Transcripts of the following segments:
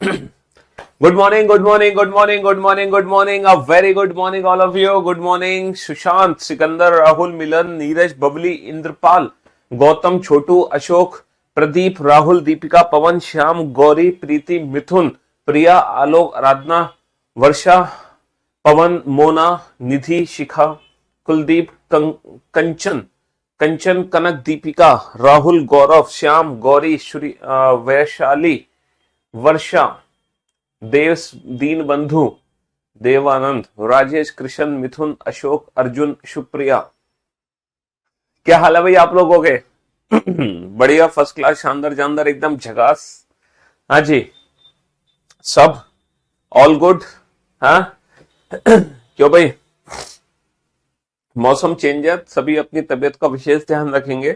Good morning, good morning, good morning, good morning, good morning. A very good morning, all of you. Good morning, Sushant, Sikandar, Rahul, Milan, Neeraj, Babli, Indrapal, Gautam, Chotu, Ashok, Pradeep, Rahul, Deepika, Pawan, Shyam, Gauri, Preeti, Mithun, Priya, Alok, Aradhana, Varsha, पवन, मोना, निधि, शिखा, कुलदीप, कंचन, कंचन, कनक, दीपिका, राहुल, गौरव, श्याम, गौरी, श्री वैशाली, वर्षा, देव, दीन बंधु, देवानंद, राजेश, कृष्ण, मिथुन, अशोक, अर्जुन, सुप्रिया। क्या हाल है भाई आप लोगों के? बढ़िया, first class, शानदार जानदार, एकदम झकास। हाँ जी, सब ऑल गुड। हाँ क्यों भाई, मौसम चेंज है, सभी अपनी तबीयत का विशेष ध्यान रखेंगे,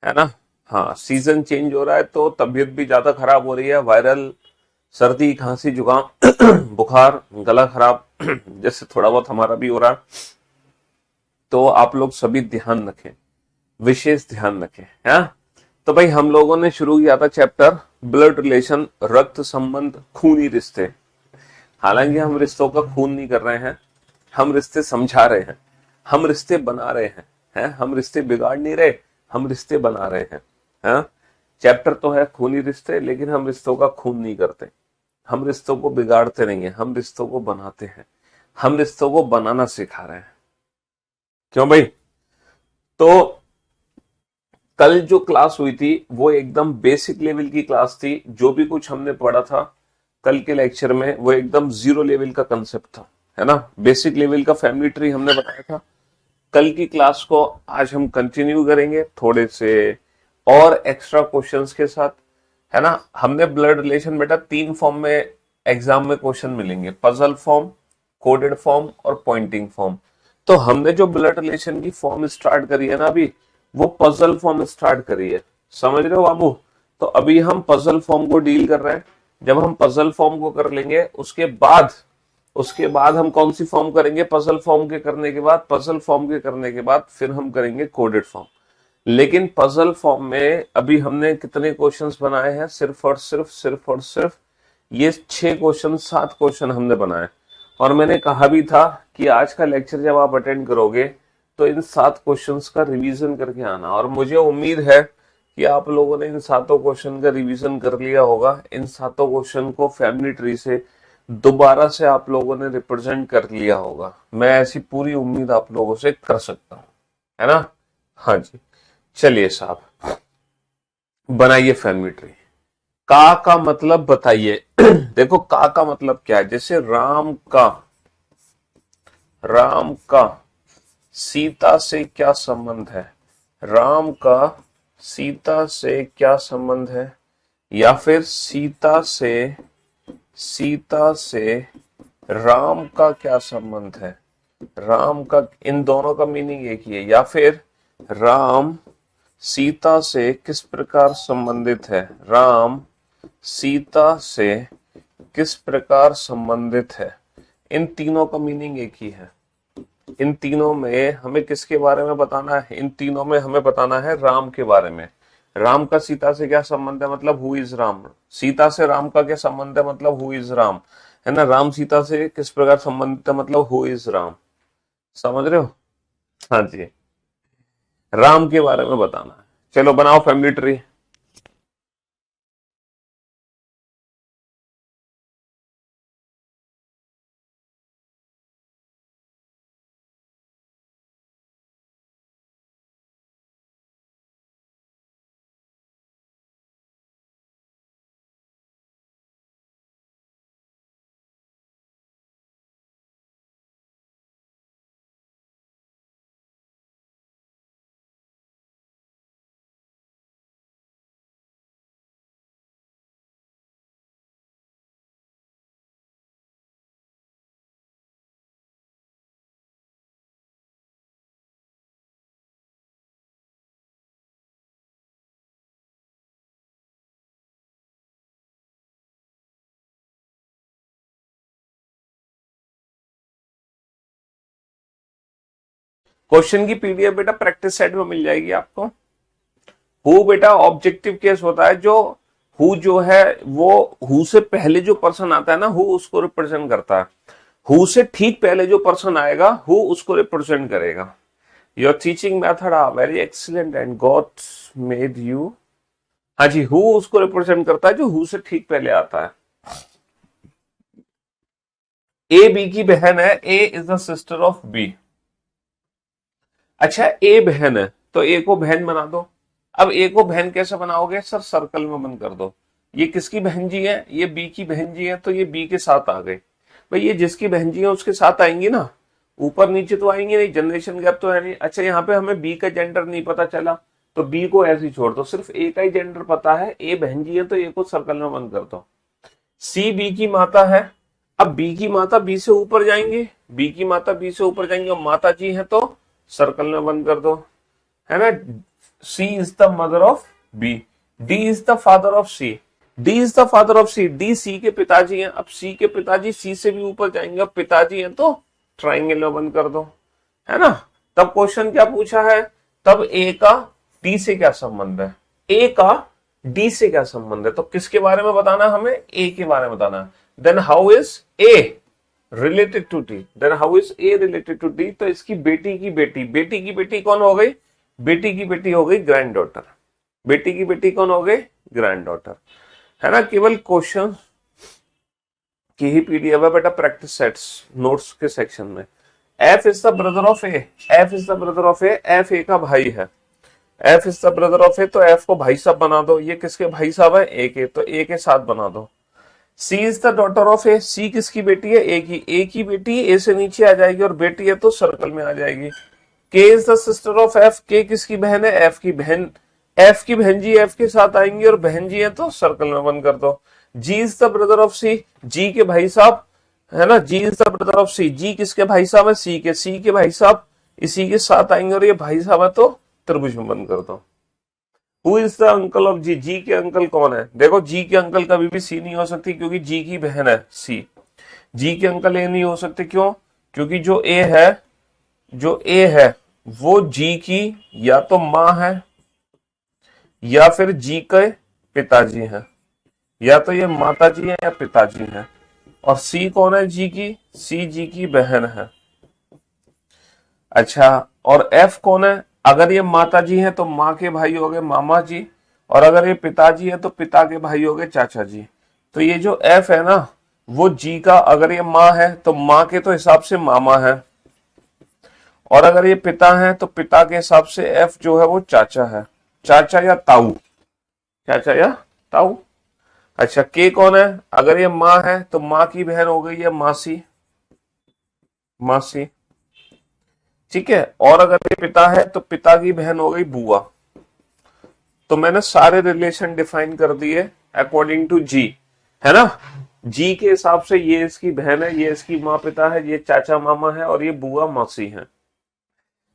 है ना। हाँ, सीजन चेंज हो रहा है तो तबीयत भी ज्यादा खराब हो रही है। वायरल सर्दी, खांसी, जुकाम, बुखार, गला खराब जैसे थोड़ा बहुत हमारा भी हो रहा है। तो आप लोग सभी ध्यान रखें, विशेष ध्यान रखें। हाँ, तो भाई हम लोगों ने शुरू किया था चैप्टर ब्लड रिलेशन, रक्त संबंध, खूनी रिश्ते। हालांकि हम रिश्तों का खून नहीं कर रहे हैं, हम रिश्ते समझा रहे हैं, हम रिश्ते बना रहे हैं, हम रिश्ते बिगाड़ नहीं रहे, हम रिश्ते बना रहे हैं। हाँ, चैप्टर तो है खूनी रिश्ते, लेकिन हम रिश्तों का खून नहीं करते, हम रिश्तों को बिगाड़ते नहीं है, हम रिश्तों को बनाते हैं, हम रिश्तों को बनाना सिखा रहे हैं। क्यों भाई? तो कल जो क्लास हुई थी वो एकदम बेसिक लेवल की क्लास थी। जो भी कुछ हमने पढ़ा था कल के लेक्चर में वो एकदम जीरो लेवल का कंसेप्ट था, है ना। बेसिक लेवल का फैमिली ट्री हमने बताया था। कल की क्लास को आज हम कंटिन्यू करेंगे थोड़े से और एक्स्ट्रा क्वेश्चंस के साथ, है ना। हमने ब्लड रिलेशन बेटा 3 फॉर्म में एग्जाम में क्वेश्चन मिलेंगे, पजल फॉर्म, कोडेड फॉर्म और पॉइंटिंग फॉर्म। तो हमने जो ब्लड रिलेशन की फॉर्म स्टार्ट करी है ना अभी, वो पजल फॉर्म स्टार्ट करी है, समझ रहे हो बाबू। तो अभी हम पजल फॉर्म को डील कर रहे हैं। जब हम पजल फॉर्म को कर लेंगे उसके बाद हम कौन सी फॉर्म करेंगे? पजल फॉर्म के करने के बाद, पजल फॉर्म के करने के बाद फिर हम करेंगे कोडेड फॉर्म। लेकिन पजल फॉर्म में अभी हमने कितने क्वेश्चंस बनाए हैं? सिर्फ ये 6 क्वेश्चन, 7 क्वेश्चन हमने बनाए। और मैंने कहा भी था कि आज का लेक्चर जब आप अटेंड करोगे तो इन 7 क्वेश्चंस का रिवीजन करके आना। और मुझे उम्मीद है कि आप लोगों ने इन 7 क्वेश्चन का रिवीजन कर लिया होगा। इन 7 क्वेश्चन को फैमिली ट्री से दोबारा से आप लोगों ने रिप्रेजेंट कर लिया होगा। मैं ऐसी पूरी उम्मीद आप लोगों से कर सकता हूं, है ना। हाँ जी, चलिए साहब, बनाइए फैमिली ट्री। का मतलब बताइए। देखो का मतलब क्या है? जैसे राम का सीता से क्या संबंध है? राम का सीता से क्या संबंध है? या फिर सीता से राम का क्या संबंध है? राम का, इन दोनों का मीनिंग एक ही है। या फिर राम सीता से किस प्रकार संबंधित है? राम सीता से किस प्रकार संबंधित है? इन तीनों का मीनिंग एक ही है। इन तीनों में हमें किसके बारे में बताना है? इन तीनों में हमें बताना है राम के बारे में। राम का सीता से क्या संबंध है? मतलब हु इज राम। सीता से राम का क्या संबंध है? मतलब हु इज राम, है ना। राम सीता से किस प्रकार संबंधित है? मतलब हु इज राम। समझ रहे हो? हाँ जी, राम के बारे में बताना है। चलो बनाओ फैमिली ट्री। क्वेश्चन की पीडीएफ बेटा प्रैक्टिस सेट में मिल जाएगी आपको। हु बेटा ऑब्जेक्टिव केस होता है जो हु जो है वो हु से पहले जो पर्सन आता है ना, हु उसको रिप्रेजेंट करता है। हु से ठीक पहले जो पर्सन आएगा हु उसको रिप्रेजेंट करेगा। Your teaching method are very excellent and God made you. हाँ जी, हु उसको रिप्रेजेंट करता है जो हु से ठीक पहले आता है। ए बी की बहन है, A is the sister of B. अच्छा, ए बहन है तो ए को बहन बना दो। अब ए को बहन कैसे बनाओगे सर? सर्कल में बंद कर दो। ये किसकी बहन जी है? ये बी की बहन जी है, तो ये बी के साथ आ गए। भाई ये जिसकी बहन जी है उसके साथ आएंगी ना, ऊपर नीचे तो आएंगे नहीं, जनरेशन गैप तो है नहीं। अच्छा, यहाँ पे हमें बी का जेंडर नहीं पता चला तो बी को ऐसे ही छोड़ दो, सिर्फ ए का ही जेंडर पता है, ए बहन जी है तो ए को सर्कल में बंद कर दो। सी बी की माता है। अब बी की माता बी से ऊपर जाएंगे, बी की माता बी से ऊपर जाएंगे और माता जी है तो सर्कल में बंद कर दो, है ना। C is the mother of B, D is the father of C, D is the father of C, D C के पिताजी हैं। अब सी के पिताजी सी से भी ऊपर जाएंगे, अब पिताजी हैं तो ट्राइंगल में बंद कर दो, है ना। तब क्वेश्चन क्या पूछा है? तब ए का डी से क्या संबंध है, ए का डी से क्या संबंध है? तो किसके बारे में बताना हमें? ए के बारे में बताना। Then how is A related to D? Then how is A related to D? तो इसकी बेटी की बेटी, बेटी की बेटी कौन हो गई? बेटी की बेटी हो गई ग्रैंड डॉटर। बेटी की बेटी कौन हो गई? ग्रैंड डॉटर, है ना। केवल क्वेश्चन की ही पीडीएफ है बेटा, प्रैक्टिस सेट्स नोट्स के सेक्शन में। F is the brother of A, F is the brother of A, F A का भाई है। F is the brother of A तो एफ को भाई साहब बना दो। ये किसके भाई साहब है? ए के, तो ए के साथ बना दो। सी इज द डॉटर ऑफ ए, सी किसकी बेटी है? ए की, ए की बेटी ए से नीचे आ जाएगी और बेटी है तो सर्कल में आ जाएगी। के is the sister of F, के किसकी बहन है? एफ की बहन, एफ की बहन जी एफ के साथ आएंगी और बहन जी है तो सर्कल में बंद कर दो। जी इज द ब्रदर ऑफ सी, जी के भाई साहब, है ना। जी इज द ब्रदर ऑफ सी, जी किसके भाई साहब है? सी के, सी के भाई साहब इसी के साथ आएंगे और ये भाई साहब है तो त्रिभुज में बंद कर दो। Who is the uncle of G, G के अंकल कौन है? देखो जी के अंकल कभी भी सी नहीं हो सकती क्योंकि जी की बहन है सी। जी के अंकल ए नहीं हो सकते, क्यों? क्योंकि जो ए है, जो ए है वो जी की या तो मां है या फिर जी के पिताजी हैं, या तो ये माता जी है या पिताजी हैं। और सी कौन है जी की? सी जी की बहन है। अच्छा, और एफ कौन है? अगर ये माता जी है तो माँ के भाई हो गए मामा जी, और अगर ये पिताजी है तो पिता के भाई हो गए चाचा जी। तो ये जो एफ है ना वो जी का, अगर ये माँ है तो माँ के तो हिसाब से मामा है, और अगर ये पिता है तो पिता के हिसाब से एफ जो है वो चाचा है, चाचा या ताऊ, चाचा या ताऊ। अच्छा, के कौन है? अगर ये माँ है तो माँ की बहन हो गई है मासी, मासी, ठीक है। और अगर ये पिता है तो पिता की बहन हो गई बुआ। तो मैंने सारे रिलेशन डिफाइन कर दिए अकॉर्डिंग टू जी, है ना। जी के हिसाब से ये इसकी बहन है, ये इसकी माँ पिता है, ये चाचा मामा है और ये बुआ मौसी है।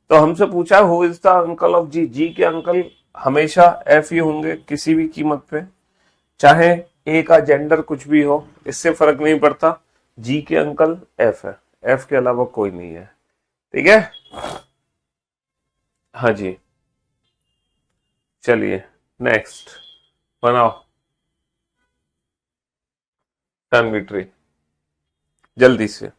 तो हमसे पूछा who is the uncle of G, G के अंकल हमेशा एफ ही होंगे किसी भी कीमत पे, चाहे ए का जेंडर कुछ भी हो, इससे फर्क नहीं पड़ता। जी के अंकल एफ है, एफ के अलावा कोई नहीं है, ठीक है। हाँ जी, चलिए नेक्स्ट बनाओ फैमिली ट्री जल्दी से।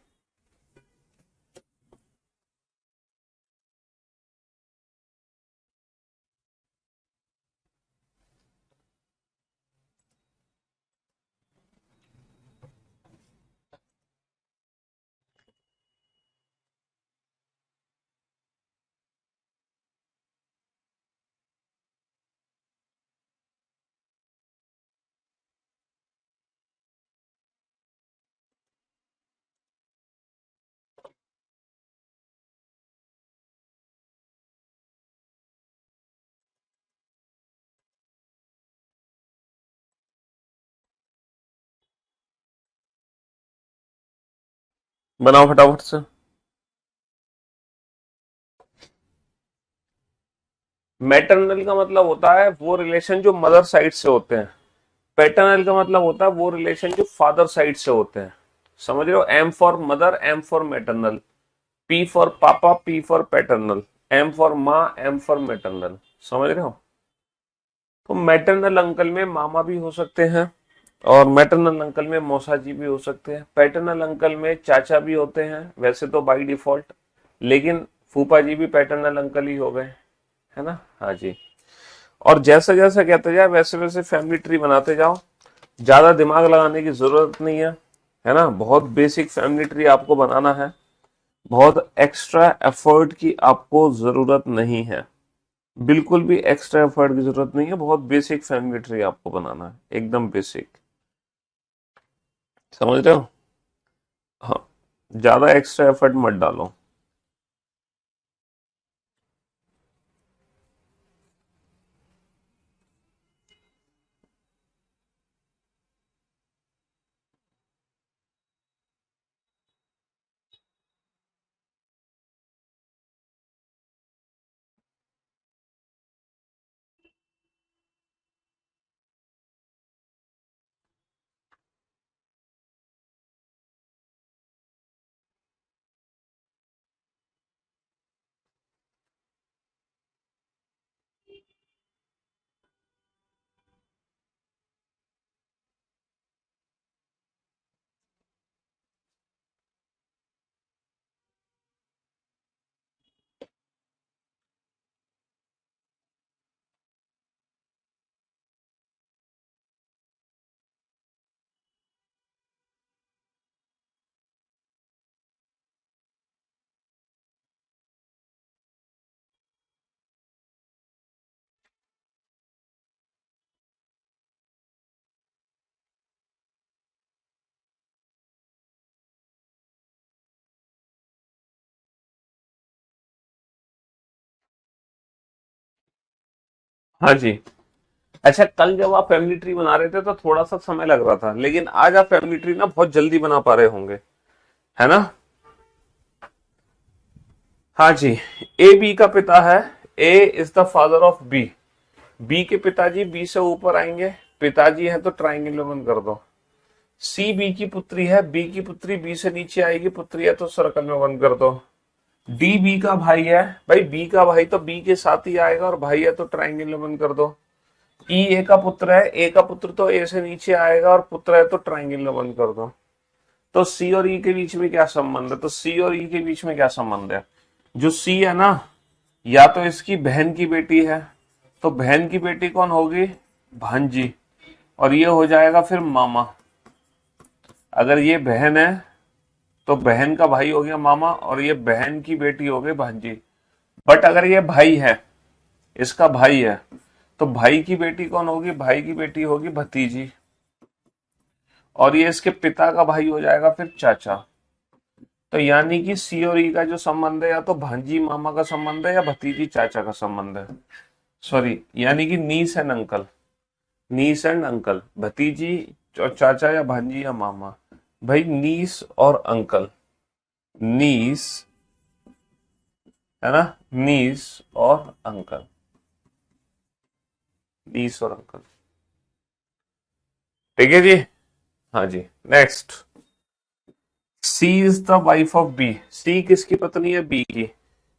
बनाओ फटाफट से। मैटरनल का मतलब होता है वो रिलेशन जो मदर साइड से होते हैं। पैटर्नल का मतलब होता है वो रिलेशन जो फादर साइड से होते हैं। समझ रहे हो? M for mother, M for maternal, P for papa, P for paternal, M for माँ, एम फॉर मैटरनल। समझ रहे हो? तो मैटरनल अंकल में मामा भी हो सकते हैं और मैटरनल अंकल में मौसा जी भी हो सकते हैं। पैटर्नल अंकल में चाचा भी होते हैं वैसे तो बाय डिफॉल्ट, लेकिन फूफा जी भी पैटर्नल अंकल ही हो गए, है ना। हाँ जी। और जैसे जैसे कहते जाए वैसे वैसे फैमिली ट्री बनाते जाओ, ज्यादा दिमाग लगाने की जरूरत नहीं है ना। बहुत बेसिक फैमिली ट्री आपको बनाना है, बहुत एक्स्ट्रा एफर्ट की आपको जरूरत नहीं है, बिल्कुल भी एक्स्ट्रा एफर्ट की जरूरत नहीं है। बहुत बेसिक फैमिली ट्री आपको बनाना है, एकदम बेसिक, समझ रहे हो। हाँ, ज्यादा एक्स्ट्रा एफर्ट मत डालो। हाँ जी। अच्छा, कल जब आप फैमिली ट्री बना रहे थे तो थोड़ा सा समय लग रहा था, लेकिन आज आप फैमिली ट्री ना बहुत जल्दी बना पा रहे होंगे, है ना। हाँ जी। ए बी का पिता है, A is the father of B, B के पिताजी बी से ऊपर आएंगे, पिताजी है तो ट्राइंगल में बंद कर दो। सी बी की पुत्री है, बी की पुत्री बी से नीचे आएगी, पुत्री है तो सर्कल में बंद कर दो। डी बी का भाई है, भाई बी का भाई तो बी के साथ ही आएगा और भाई है तो ट्राइंगल में बंद कर दो। ई ए का पुत्र है, ए का पुत्र तो ए से नीचे आएगा और पुत्र है तो ट्राइंगल में बंद कर दो। तो सी और ई के बीच में क्या संबंध है, तो सी और ई के बीच में क्या संबंध है, जो सी है ना, या तो इसकी बहन की बेटी है, तो बहन की बेटी कौन होगी, भांजी, और ये हो जाएगा फिर मामा। अगर ये बहन है तो बहन का भाई हो गया मामा और ये बहन की बेटी हो गई भांजी। बट अगर ये भाई है, इसका भाई है, तो भाई की बेटी कौन होगी, भाई की बेटी होगी भतीजी, और ये इसके पिता का भाई हो जाएगा फिर चाचा। तो यानी कि सी और ई का जो संबंध है या तो भांजी मामा का संबंध है या भतीजी चाचा का संबंध है। सॉरी, यानी कि niece and uncle, niece and uncle, भतीजी और चाचा या भांजी या मामा। भाई नीस और अंकल, नीस, है ना, नीस और अंकल, नीस और अंकल, ठीक है जी। हाँ जी। Next, C is the wife of B, C किसकी पत्नी है, बी की।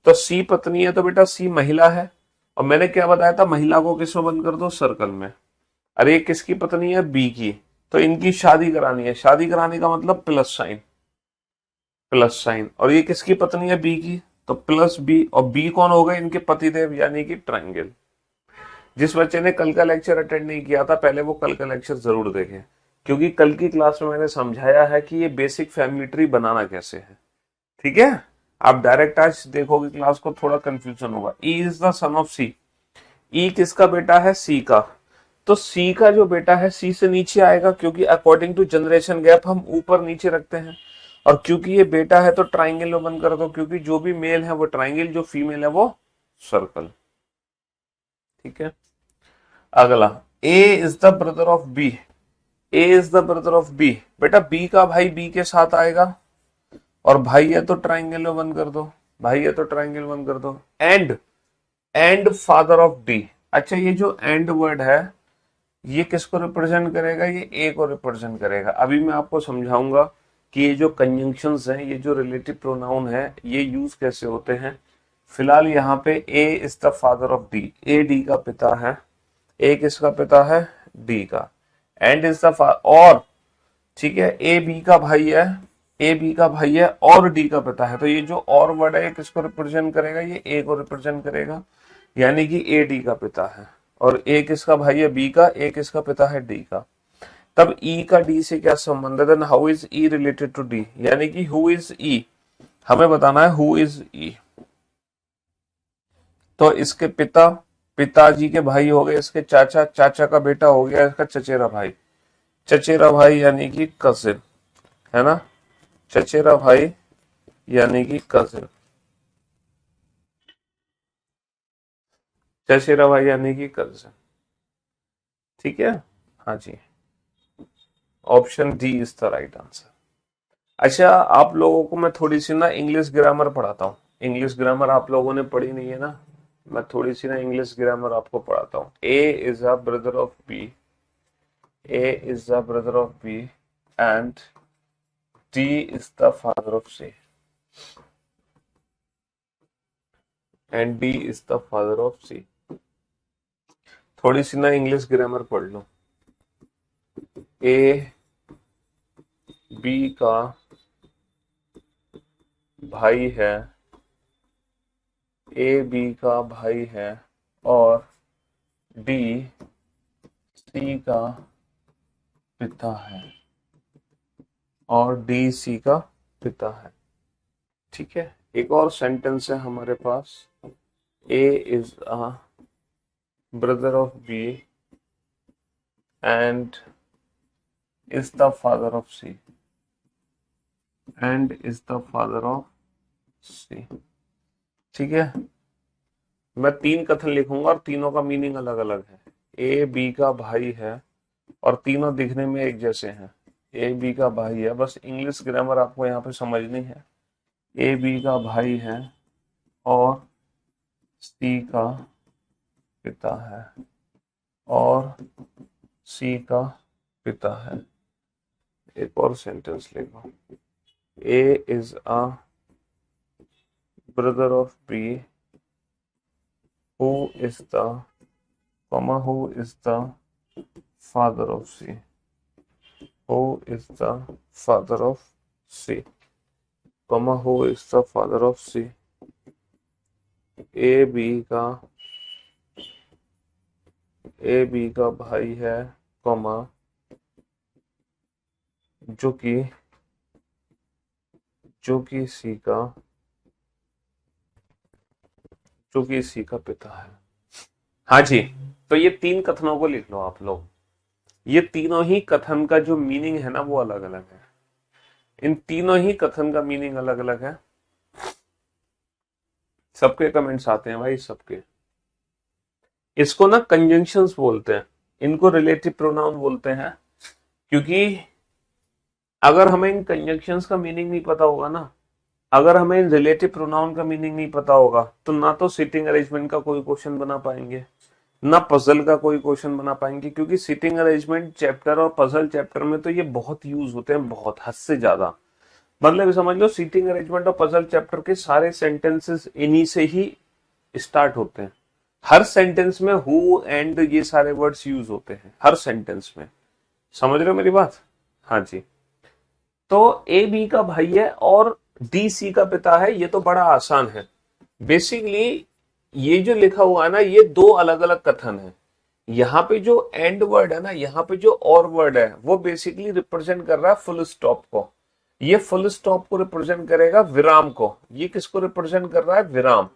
तो सी पत्नी है तो बेटा सी महिला है, और मैंने क्या बताया था, महिला को किसमें बंद कर दो, सर्कल में। अरे ये किसकी पत्नी है, बी की, तो इनकी शादी करानी है, शादी कराने का मतलब प्लस साइन, प्लस साइन। और ये किसकी पत्नी है, बी की, तो प्लस बी, और बी कौन हो गए, इनके पतिदेव यानी कि ट्रायंगल। जिस बच्चे ने कल का लेक्चर अटेंड नहीं किया था, पहले वो कल का लेक्चर जरूर देखें, क्योंकि कल की क्लास में मैंने समझाया है कि ये बेसिक फैमिली ट्री बनाना कैसे है, ठीक है। आप डायरेक्ट आज देखोगे क्लास को, थोड़ा कंफ्यूजन होगा। E is the son of C, E किसका बेटा है, सी का। तो सी का जो बेटा है सी से नीचे आएगा, क्योंकि अकॉर्डिंग टू जनरेशन गैप हम ऊपर नीचे रखते हैं, और क्योंकि ये बेटा है तो ट्राइंगल में बंद कर दो, क्योंकि जो भी मेल है वो ट्राइंगल, जो फीमेल है वो सर्कल, ठीक है। अगला, A is the brother of B, A is the brother of B, बेटा बी का भाई बी के साथ आएगा, और भाई है तो ट्राइंगल में बंद कर दो, भाई है तो ट्राइंगल बंद कर दो। And father of D. अच्छा, ये जो एंड वर्ड है ये किसको रिप्रेजेंट करेगा, ये ए को रिप्रेजेंट करेगा। अभी मैं आपको समझाऊंगा कि ये जो कंजंक्शंस हैं, ये जो रिलेटिव प्रोनाउन है, ये यूज कैसे होते हैं। फिलहाल यहाँ पे A is the father of D, A D का पिता है, ए किसका पिता है, डी का, एंड इज द और ठीक है, ए बी का भाई है, ए बी का भाई है और डी का पिता है, तो ये जो और वर्ड है ये किसको रिप्रेजेंट करेगा, ये ए को रिप्रेजेंट करेगा, यानी कि ए डी का पिता है, और ए किसका भाई है, बी का, ए किसका पिता है, डी का। तब ई का डी से क्या संबंध है, then how is E related to D, यानी कि हु इज ई, हमें बताना है हु इज ई। तो इसके पिता, पिताजी के भाई हो गए, इसके चाचा, चाचा का बेटा हो गया इसका चचेरा भाई, चचेरा भाई यानी कि कजिन, है ना, चचेरा भाई यानी कि कजिन, चचेरा भाई यानी कि कजिन, ठीक है, हाँ जी, option D is the right answer. अच्छा, आप लोगों को मैं थोड़ी सी ना इंग्लिश ग्रामर पढ़ाता हूँ, इंग्लिश ग्रामर आप लोगों ने पढ़ी नहीं है ना, मैं थोड़ी सी ना इंग्लिश ग्रामर आपको पढ़ाता हूँ। A is a brother of B, A is the brother of B and D is the father of C, and D is the father of C. थोड़ी सी ना इंग्लिश ग्रामर पढ़ लो। ए बी का भाई है, ए बी का भाई है और डी सी का पिता है, और डी सी का पिता है, ठीक है। एक और सेंटेंस है हमारे पास, A is a brother of B and is the father of C, and is the father of C, ठीक है। मैं 3 कथन लिखूंगा और तीनों का मीनिंग अलग अलग है। ए बी का भाई है और तीनों दिखने में एक जैसे हैं, ए बी का भाई है, बस इंग्लिश ग्रामर आपको यहाँ पे समझनी है। ए बी का भाई है और सी का पिता है, और सी का पिता है। एक और सेंटेंस लिखो, A is a brother of B who is the who is the father of C, who is the father of C, who is the father of C। A B का भाई है, कॉमा जो कि सी का पिता है। हाँ जी, तो ये 3 कथनों को लिख लो आप लोग। ये तीनों ही कथन का जो मीनिंग है ना वो अलग अलग है, इन तीनों ही कथन का मीनिंग अलग अलग है। सबके कमेंट्स आते हैं भाई, सबके। इसको ना कंजंक्शंस बोलते हैं, इनको रिलेटिव प्रोनाउन बोलते हैं, क्योंकि अगर हमें इन कंजंक्शंस का मीनिंग नहीं पता होगा ना, अगर हमें रिलेटिव प्रोनाउन का मीनिंग नहीं पता होगा तो ना तो सिटिंग अरेंजमेंट का कोई क्वेश्चन बना पाएंगे, ना पजल का कोई क्वेश्चन बना पाएंगे, क्योंकि सिटिंग अरेंजमेंट चैप्टर और पजल चैप्टर में तो ये बहुत यूज होते हैं, बहुत हद से ज्यादा। मतलब समझ लो सिटिंग अरेंजमेंट और पजल चैप्टर के सारे सेंटेंसेस इन्हीं से ही स्टार्ट होते हैं। हर सेंटेंस में हु एंड ये सारे वर्ड्स यूज होते हैं हर सेंटेंस में, समझ रहे हो मेरी बात? हाँ जी। तो ए बी का भाई है और डी सी का पिता है, ये तो बड़ा आसान है। बेसिकली ये जो लिखा हुआ है ना, ये 2 अलग अलग कथन है। यहाँ पे जो एंड वर्ड है ना, यहाँ पे जो और वर्ड है, वो बेसिकली रिप्रेजेंट कर रहा है फुल स्टॉप को। ये फुल स्टॉप को रिप्रेजेंट करेगा विराम को, ये किसको रिप्रेजेंट कर रहा है, विराम।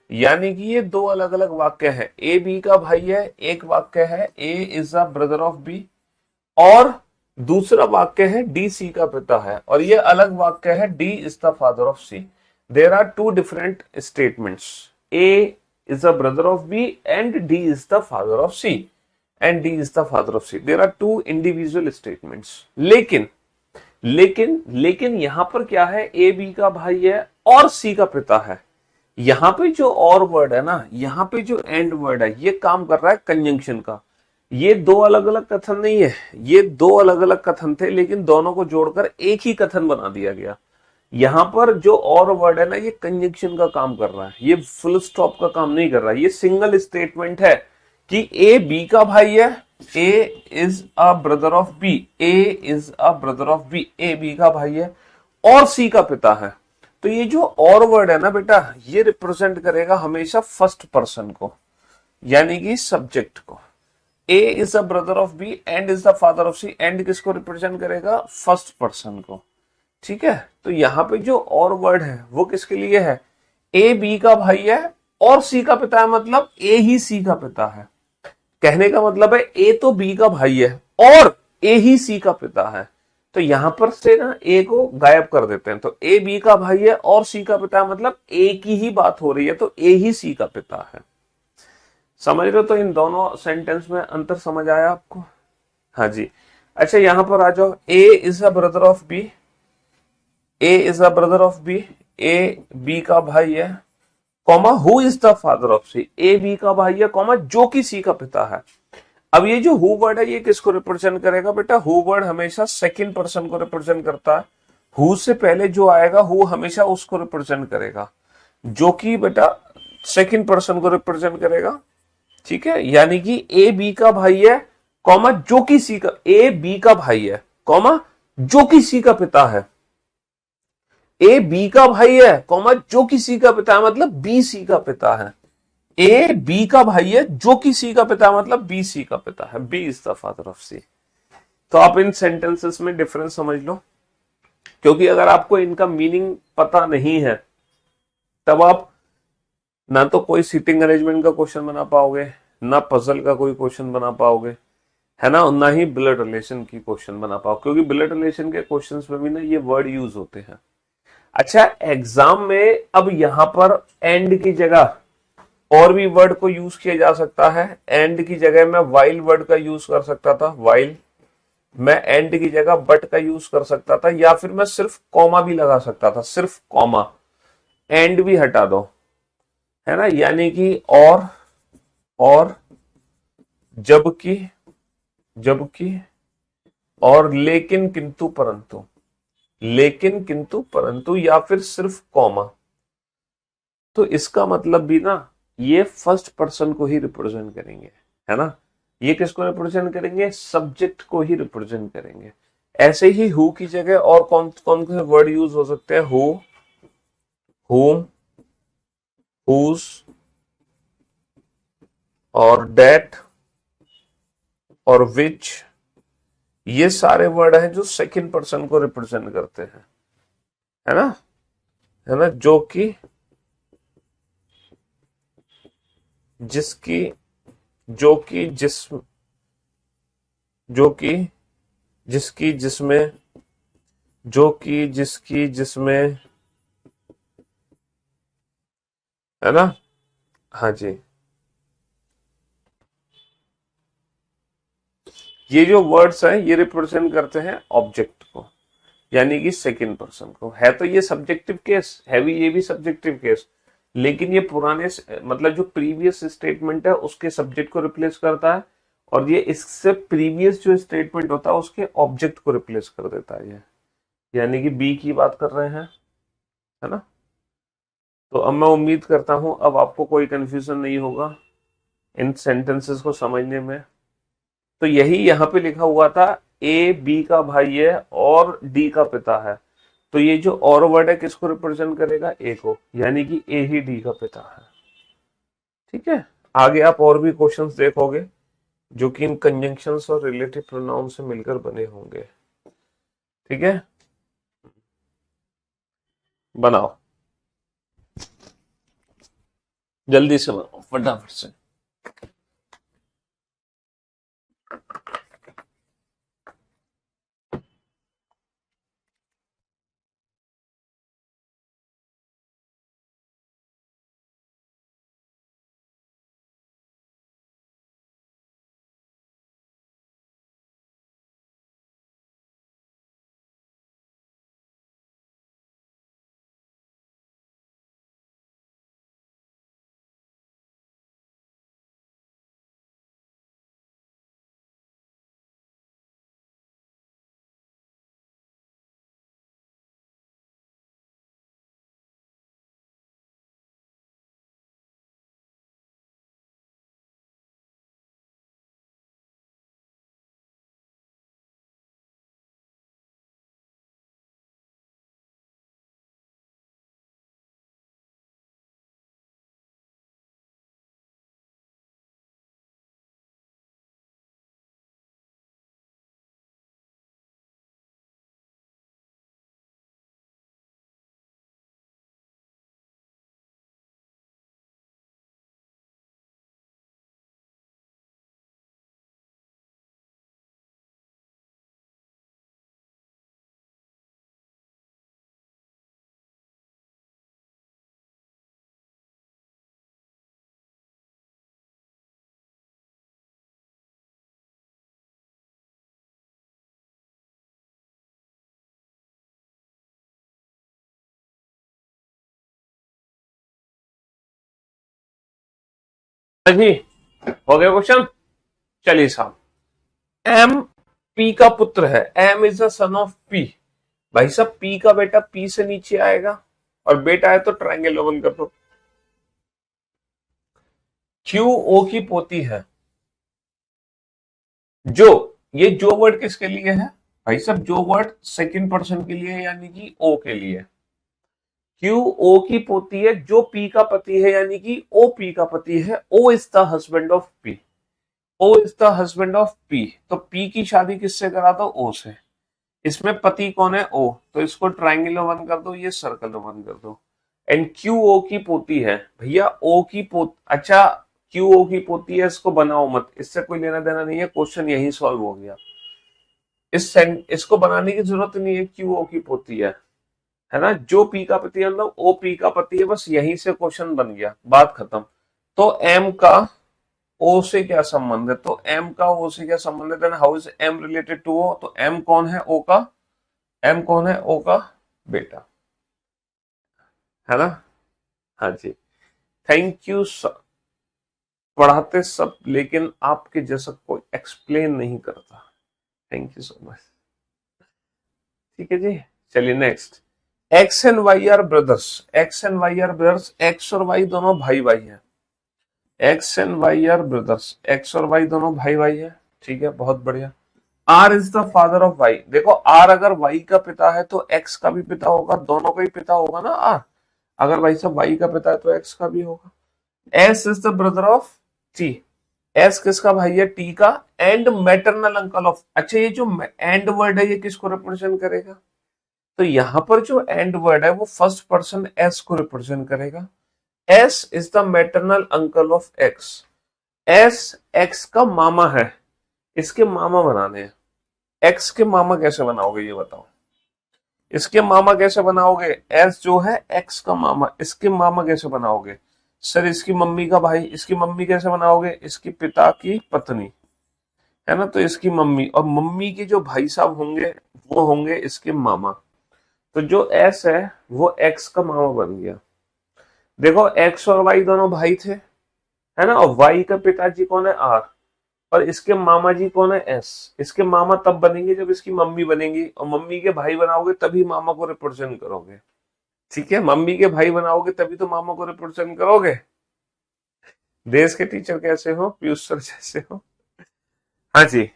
यानी कि ये 2 अलग अलग वाक्य है। ए बी का भाई है, एक वाक्य है A is a brother of B, और दूसरा वाक्य है डी सी का पिता है, और ये अलग वाक्य है D is the father of C. There are 2 different statements, A is a brother of B and D is the father of C, and D is the father of C. There are 2 individual statements. लेकिन यहां पर क्या है, A B का भाई है और सी का पिता है। यहां पे जो और वर्ड है ना, यहां पे जो एंड वर्ड है, ये काम कर रहा है कंजंक्शन का। ये 2 अलग अलग कथन नहीं है, ये 2 अलग अलग कथन थे, लेकिन दोनों को जोड़कर एक ही कथन बना दिया गया। यहां पर जो और वर्ड है ना, ये कंजंक्शन का काम कर रहा है, ये फुल स्टॉप का काम नहीं कर रहा है। ये सिंगल स्टेटमेंट है कि ए बी का भाई है, A is a brother of B, A is a brother of B, A B का भाई है और सी का पिता है। तो ये जो और वर्ड है ना बेटा, ये रिप्रेजेंट करेगा हमेशा फर्स्ट पर्सन को, यानी कि सब्जेक्ट को। A is the brother of B and is the father of C, and किसको रिप्रेजेंट करेगा? फर्स्ट पर्सन को। ठीक है, तो यहां पे जो और वर्ड है वो किसके लिए है? ए बी का भाई है और सी का पिता है, मतलब ए ही सी का पिता है। कहने का मतलब है ए तो बी का भाई है और ए ही सी का पिता है। तो यहां पर से ना ए को गायब कर देते हैं, तो ए बी का भाई है और सी का पिता है, मतलब ए की ही बात हो रही है, तो ए ही सी का पिता है। समझ रहे हो? तो इन दोनों सेंटेंस में अंतर समझ आया आपको? हाँ जी। अच्छा, यहां पर आ जाओ। A is a brother of B, A is a brother of B, A B का भाई है, comma who is the father of C, A B का भाई है, कॉमा जो कि सी का पिता है। अब ये जो हु वर्ड है ये किसको रिप्रेजेंट करेगा बेटा? हु वर्ड हमेशा सेकंड पर्सन को रिप्रेजेंट करता है। हु से पहले जो आएगा हु हमेशा उसको रिप्रेजेंट करेगा, जो कि बेटा सेकंड पर्सन को रिप्रेजेंट करेगा। ठीक है, यानी कि ए बी का भाई है, कॉमा जो कि सी का, ए बी का भाई है, कॉमा जो कि सी का पिता है। ए बी का भाई है, कॉमा जो कि सी का पिता है, मतलब बी सी का पिता है। ए बी का भाई है जो कि सी का पिता है, मतलब बी सी का पिता है। B is the father of C. तो आप इन सेंटेंसेस में डिफरेंस समझ लो, क्योंकि अगर आपको इनका मीनिंग पता नहीं है तब आप ना तो कोई सीटिंग अरेंजमेंट का क्वेश्चन बना पाओगे, ना पजल का कोई क्वेश्चन बना पाओगे, है ना, ना ही ब्लड रिलेशन की क्वेश्चन बना पाओ, क्योंकि ब्लड रिलेशन के क्वेश्चंस में भी ना ये वर्ड यूज होते हैं। अच्छा, एग्जाम में अब यहां पर एंड की जगह और भी वर्ड को यूज किया जा सकता है। एंड की जगह मैं वाइल वर्ड का यूज कर सकता था, वाइल। मैं एंड की जगह बट का यूज कर सकता था, या फिर मैं सिर्फ कॉमा भी लगा सकता था, सिर्फ कॉमा, एंड भी हटा दो, है ना, यानी कि और जबकि, जबकि और लेकिन किंतु परंतु, लेकिन किंतु परंतु, या फिर सिर्फ कॉमा। तो इसका मतलब भी ना ये फर्स्ट पर्सन को ही रिप्रेजेंट करेंगे, है ना। ये किसको रिप्रेजेंट करेंगे? सब्जेक्ट को ही रिप्रेजेंट करेंगे। ऐसे ही हु की जगह और कौन कौन से वर्ड यूज हो सकते हैं? हु, हुम, हुज और डेट और विच, ये सारे वर्ड हैं जो सेकंड पर्सन को रिप्रेजेंट करते हैं, है ना, है ना, जो कि, जिसकी, जो कि जिस, जो कि जिसकी जिसमें, जो कि जिसकी जिसमें, है ना। हाँ जी। ये जो वर्ड्स हैं ये रिप्रेजेंट करते हैं ऑब्जेक्ट को, यानी कि सेकंड पर्सन को। है तो ये सब्जेक्टिव केस है, भी ये भी सब्जेक्टिव केस, लेकिन ये पुराने मतलब जो प्रीवियस स्टेटमेंट है उसके सब्जेक्ट को रिप्लेस करता है, और ये इससे प्रीवियस जो स्टेटमेंट होता है उसके ऑब्जेक्ट को रिप्लेस कर देता है ये, यानी कि बी की बात कर रहे हैं, है ना। तो अब मैं उम्मीद करता हूं अब आपको कोई कंफ्यूजन नहीं होगा इन सेंटेंसेस को समझने में। तो यही यहाँ पे लिखा हुआ था, ए बी का भाई है और डी का पिता है। तो ये जो और वर्ड है किसको रिप्रेजेंट करेगा? ए को, यानी कि ए ही डी का पिता है। ठीक है, आगे आप और भी क्वेश्चंस देखोगे जो कि इन कंजंक्शंस और रिलेटिव प्रोनाउन से मिलकर बने होंगे। ठीक है, बनाओ, जल्दी से बनाओ फटाफट से। हाँ जी, हो गया क्वेश्चन। चलिए साहब, एम पी का पुत्र है, M is the son of P. भाई साहब पी का बेटा पी से नीचे आएगा, और बेटा है तो ट्रायंगल ओपन कर दो। क्यू ओ की पोती है, जो, ये जो वर्ड किसके लिए है भाई साहब, जो वर्ड सेकंड पर्सन के लिए है, यानी कि ओ के लिए। क्यू ओ की पोती है जो पी का पति है, यानी कि ओ पी का पति है। O is the husband of P, O is the husband of P. तो पी की शादी किससे करा दो, ओ से। इसमें पति कौन है, ओ, तो इसको ट्रायंगल में बंद कर दो, ये सर्कल में बंद कर दो। एंड क्यू ओ की पोती है, भैया ओ की पोत, अच्छा क्यू ओ की पोती है, इसको बनाओ मत, इससे कोई लेना देना नहीं है, क्वेश्चन यही सॉल्व हो गया। इसको बनाने की जरूरत नहीं है, क्यू ओ की पोती है ना, जो पी का पति है मतलब ओ पी का पति है, बस यहीं से क्वेश्चन बन गया, बात खत्म। तो एम का ओ से क्या संबंध है, तो एम का ओ से क्या संबंध है, then how is M related to O. तो एम कौन है, ओ का, एम कौन है, ओ का बेटा, है ना। हाँ जी, थैंक यू सर। पढ़ाते सब, लेकिन आपके जैसा कोई एक्सप्लेन नहीं करता। Thank you so much. ठीक है जी, चलिए next. X and Y are brothers, X and Y are brothers, X और वाई दोनों भाई भाई हैं। X and Y are brothers, X और वाई दोनों भाई भाई हैं। ठीक है, बहुत बढ़िया। R is the father of Y, देखो आर अगर वाई का पिता है तो एक्स का भी पिता होगा, दोनों का ही पिता होगा ना आर। अगर भाई साहब वाई का पिता है तो एक्स का भी होगा। S is the brother of T, S किसका भाई है, टी का। एंड मैटरनल अंकल ऑफ, अच्छा ये जो एंड वर्ड है ये किसको रिप्रेजेंट करेगा, तो यहां पर जो एंड वर्ड है वो फर्स्ट पर्सन एस को रिप्रेजेंट करेगा। S is the maternal uncle of x, S x का मामा है, इसके मामा बनाने हैं। एक्स के मामा कैसे बनाओगे ये बताओ, इसके मामा कैसे बनाओगे, एस जो है एक्स का मामा, इसके मामा कैसे बनाओगे, सर इसकी मम्मी का भाई, इसकी मम्मी कैसे बनाओगे, इसकी पिता की पत्नी, है ना, तो इसकी मम्मी, और मम्मी के जो भाई साहब होंगे वो होंगे इसके मामा। तो जो एस है वो एक्स का मामा बन गया। देखो एक्स और वाई दोनों भाई थे, है ना, और वाई का पिताजी कौन है, आर, और इसके मामा जी कौन है, एस। इसके मामा तब बनेंगे जब इसकी मम्मी बनेगी, और मम्मी के भाई बनाओगे तभी मामा को रिप्रेजेंट करोगे। ठीक है, मम्मी के भाई बनाओगे तभी तो मामा को रिप्रेजेंट करोगे। देश के टीचर कैसे हो, पीयूष सर जैसे हो। हाँ जी,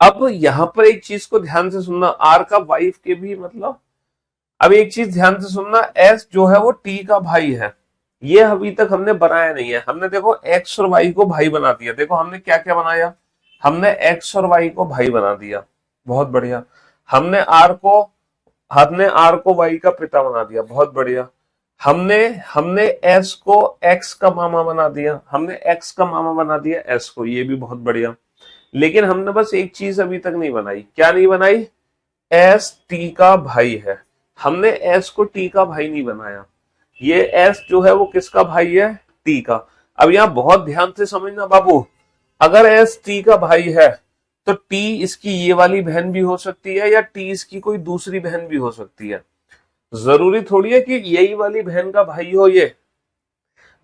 अब यहां पर एक चीज को ध्यान से सुनना, आर का वाइफ के भी मतलब, अब एक चीज ध्यान से सुनना, एस जो है वो टी का भाई है, ये अभी तक हमने बनाया नहीं है। हमने देखो एक्स और वाई को भाई बना दिया, देखो हमने क्या क्या बनाया, हमने एक्स और वाई को भाई बना दिया, बहुत बढ़िया। हमने आर को, हमने आर को वाई का पिता बना दिया, बहुत बढ़िया। हमने हमने एस को एक्स का मामा बना दिया, हमने एक्स का मामा बना दिया एस को, ये भी बहुत बढ़िया। लेकिन हमने बस एक चीज अभी तक नहीं बनाई, क्या नहीं बनाई, एस टी का भाई है, हमने एस को टी का भाई नहीं बनाया। ये एस जो है वो किसका भाई है, टी का। अब यहां बहुत ध्यान से समझना बाबू, अगर एस टी का भाई है तो टी इसकी ये वाली बहन भी हो सकती है, या टी इसकी कोई दूसरी बहन भी हो सकती है। जरूरी थोड़ी है कि यही वाली बहन का भाई हो ये।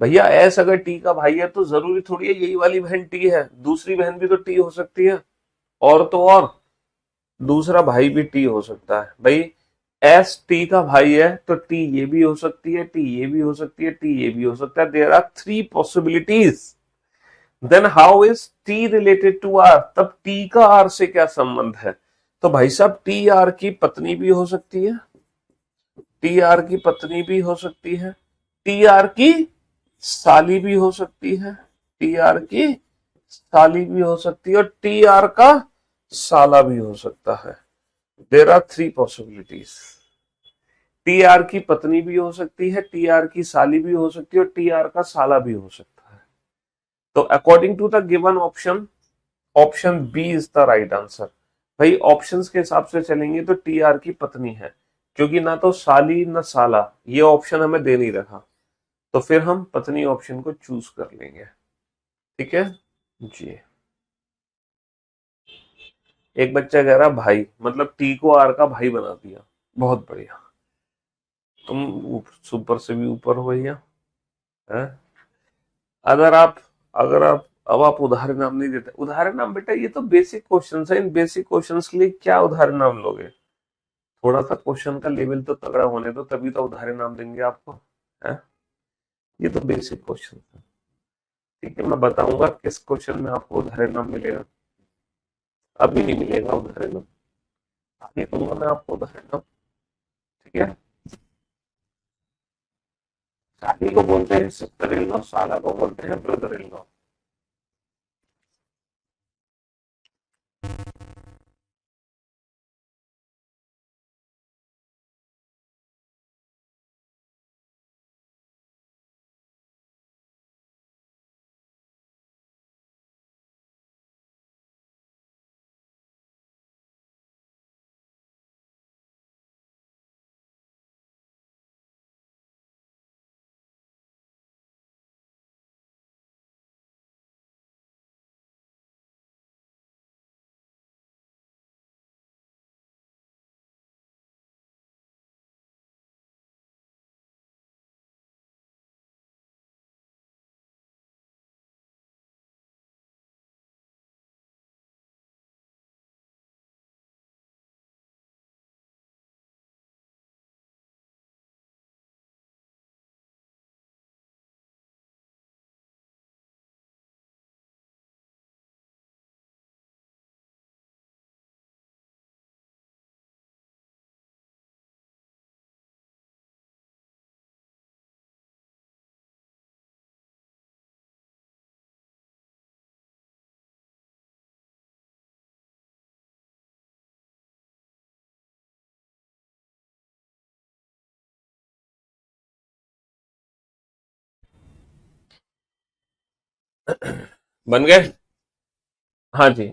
भैया एस अगर टी का भाई है तो जरूरी थोड़ी है यही वाली बहन टी है, दूसरी बहन भी तो टी हो सकती है। और तो और दूसरा भाई भी टी हो सकता है भाई। एस टी का भाई है तो टी ये भी हो सकती है, टी ये भी हो सकती है, टी ये भी हो सकता है। There are three possibilities. Then how is T related to R, तब टी का आर से क्या संबंध है, तो भाई साहब टी आर की पत्नी भी हो सकती है, टी आर की पत्नी भी हो सकती है, टी आर की साली भी हो सकती है, टी आर की साली भी हो सकती है, और टी आर का साला भी हो सकता है। There are three possibilities. T R की पत्नी भी हो सकती है, टी आर की साली भी हो सकती है, और टी आर का साला भी हो सकता है। तो according to the given option, option B is the right answer. भाई ऑप्शंस के हिसाब से चलेंगे तो टी आर की पत्नी है, क्योंकि ना तो साली ना साला, ये ऑप्शन हमें दे नहीं रखा, तो फिर हम पत्नी ऑप्शन को चूज कर लेंगे। ठीक है जी। एक बच्चा कह रहा भाई, मतलब टी को आर का भाई बना दिया, बहुत बढ़िया। तुम सुपर से भी ऊपर हो भैया, हैं? अगर आप अब आप उदाहरण नाम नहीं देते, उदाहरण नाम बेटा ये तो बेसिक क्वेश्चन है, इन बेसिक क्वेश्चंस के लिए क्या उदाहरण नाम लोगे? थोड़ा सा क्वेश्चन का लेवल तो तगड़ा होने दो, तभी तो उदाहरण नाम देंगे आपको, है? ये तो बेसिक क्वेश्चन है। ठीक है, मैं बताऊंगा किस क्वेश्चन में आपको उदाहरण नाम मिलेगा। अभी नहीं मिलेगा उदाहरण नाम, आगे दूंगा मैं आपको उदाहरण नाम। ठीक है, शादी को बोलते हैं सिस्टर इन लॉ, साला को बोलते हैं ब्रदर इन लॉ। बन गए? हाँ जी।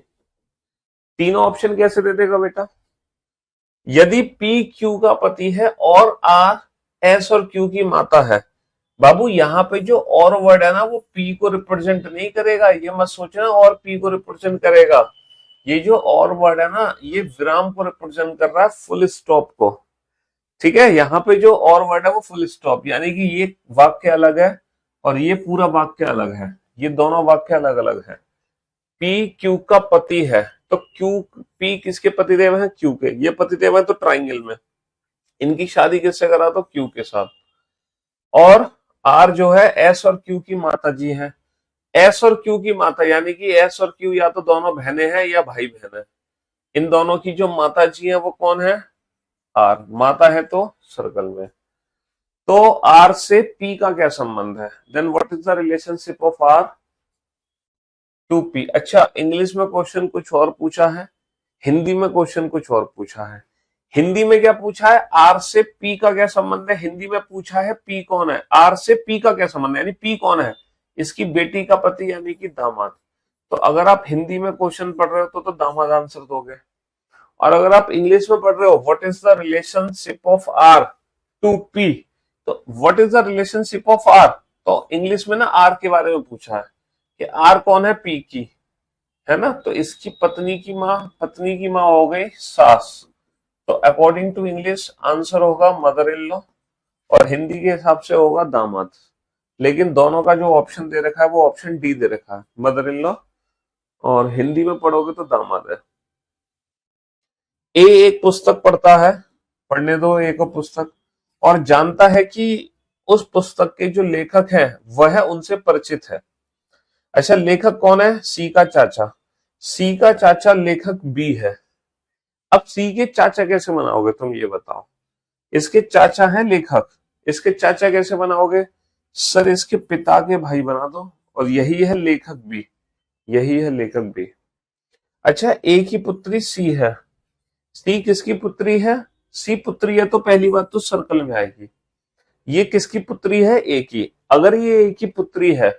तीनों ऑप्शन कैसे दे देगा बेटा? यदि पी क्यू का पति है और आर एस और क्यू की माता है। बाबू यहाँ पे जो और वर्ड है ना वो पी को रिप्रेजेंट नहीं करेगा, ये मत सोचना और पी को रिप्रेजेंट करेगा। ये जो और वर्ड है ना ये विराम को रिप्रेजेंट कर रहा है, फुल स्टॉप को। ठीक है, यहाँ पे जो और वर्ड है वो फुल स्टॉप, यानी कि ये वाक्य अलग है और ये पूरा वाक्य अलग है, ये दोनों वाक्य अलग अलग है। पी क्यू का पति है, तो क्यू, पी किसके पतिदेव हैं? क्यू के। ये पतिदेव है तो ट्राइंगल में, इनकी शादी किससे करा? तो क्यू के साथ। और आर जो है एस और क्यू की माता जी है। एस और क्यू की माता यानी कि एस और क्यू या तो दोनों बहनें हैं या भाई बहन है। इन दोनों की जो माता जी है वो कौन है? आर। माता है तो सर्कल में। तो आर से पी का क्या संबंध है? Then what is the relationship of R to P? अच्छा, इंग्लिश में क्वेश्चन कुछ और पूछा है, हिंदी में क्वेश्चन कुछ और पूछा है। हिंदी में क्या पूछा है? आर से पी का क्या संबंध है। हिंदी में पूछा है पी कौन है, आर से पी का क्या संबंध है, यानी पी कौन है? इसकी बेटी का पति यानी कि दामाद। तो अगर आप हिंदी में क्वेश्चन पढ़ रहे हो तो दामाद आंसर दोगे। और अगर आप इंग्लिश में पढ़ रहे हो what is the relationship of R to P, तो what is the relationship of R, तो इंग्लिश में ना आर के बारे में पूछा है कि आर कौन है? पी की, है ना? तो इसकी पत्नी की माँ हो गई सास। तो अकॉर्डिंग टू इंग्लिश आंसर होगा मदर इन लॉ और हिंदी के हिसाब से होगा दामाद। लेकिन दोनों का जो ऑप्शन दे रखा है वो ऑप्शन डी दे रखा है, मदर इन लॉ, और हिंदी में पढ़ोगे तो दामाद है। ए एक पुस्तक पढ़ता है, पढ़ने दो ए को पुस्तक, और जानता है कि उस पुस्तक के जो लेखक हैं वह उनसे परिचित है। अच्छा, लेखक कौन है? सी का चाचा। सी का चाचा लेखक बी है। अब सी के चाचा कैसे बनाओगे तुम ये बताओ? इसके चाचा है लेखक, इसके चाचा कैसे बनाओगे? सर इसके पिता के भाई बना दो, और यही है लेखक बी, यही है लेखक बी। अच्छा, ए की पुत्री सी है, सी किसकी पुत्री है? सी पुत्री है तो पहली बात तो सर्कल में आएगी। ये किसकी पुत्री है? ए की। अगर ये ए की पुत्री है,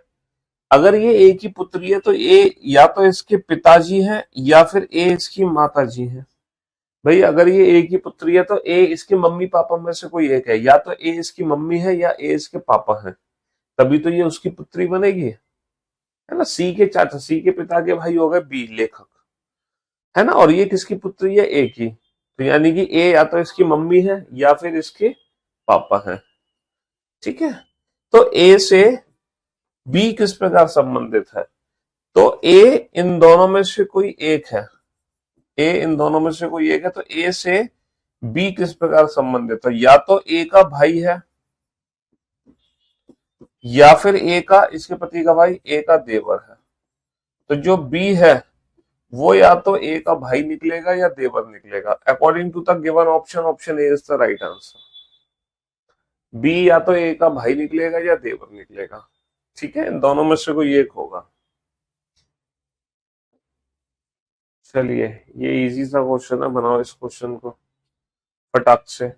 अगर ये ए की पुत्री है तो ए या तो इसके पिताजी हैं या फिर ए इसकी माता जी हैं। भाई अगर ये ए की पुत्री है तो ए इसके मम्मी पापा में से कोई एक है, या तो ए इसकी मम्मी है या ए इसके पापा है, तभी तो ये उसकी पुत्री बनेगी, है ना? सी के चाचा, सी के पिता के भाई हो गए बी लेखक, है ना? और ये किसकी पुत्री है? ए की। तो यानी कि ए या तो इसकी मम्मी है या फिर इसके पापा है। ठीक है, तो ए से बी किस प्रकार संबंधित है? तो ए इन दोनों में से कोई एक है, ए इन दोनों में से कोई एक है, तो ए से बी किस प्रकार संबंधित है? या तो ए का भाई है, या फिर ए का, इसके पति का भाई ए का देवर है। तो जो बी है वो या तो ए का भाई निकलेगा या देवर निकलेगा, according to the given option, option A is the right answer. B या तो ए का भाई निकलेगा या देवर निकलेगा, ठीक है, इन दोनों में से कोई एक होगा। चलिए, ये इजी सा क्वेश्चन है, बनाओ इस क्वेश्चन को फटाक से।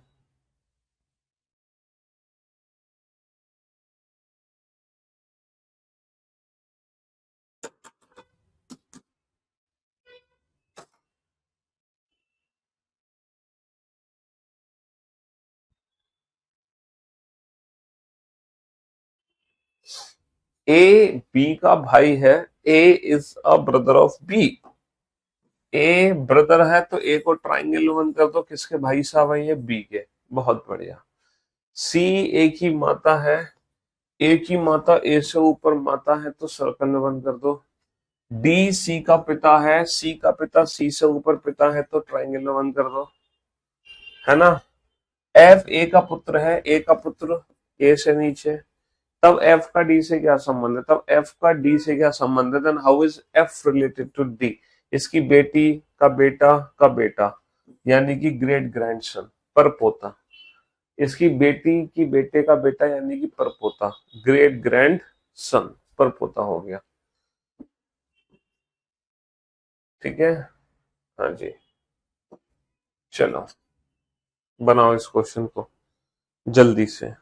ए बी का भाई है, A is a brother of B. A brother है तो ए को ट्राइंगल वन कर दो, किसके भाई साहब है ये? बी के। बहुत बढ़िया। सी ए की माता है, ए की माता ए से ऊपर माता है तो सर्कल में वन कर दो। डी सी का पिता है, सी का पिता सी से ऊपर पिता है तो ट्राइंगल में वन कर दो, है ना। एफ ए का पुत्र है, ए का पुत्र ए से नीचे, तब एफ का डी से क्या संबंध है? तब एफ का डी से क्या संबंध है? Then how is F related to D? इसकी बेटी का बेटा का बेटा, यानी कि ग्रेट ग्रैंडसन, परपोता। इसकी बेटी की बेटे का बेटा यानी कि परपोता, ग्रेट ग्रैंड सन, परपोता हो गया। ठीक है, हाँ जी। चलो बनाओ इस क्वेश्चन को जल्दी से।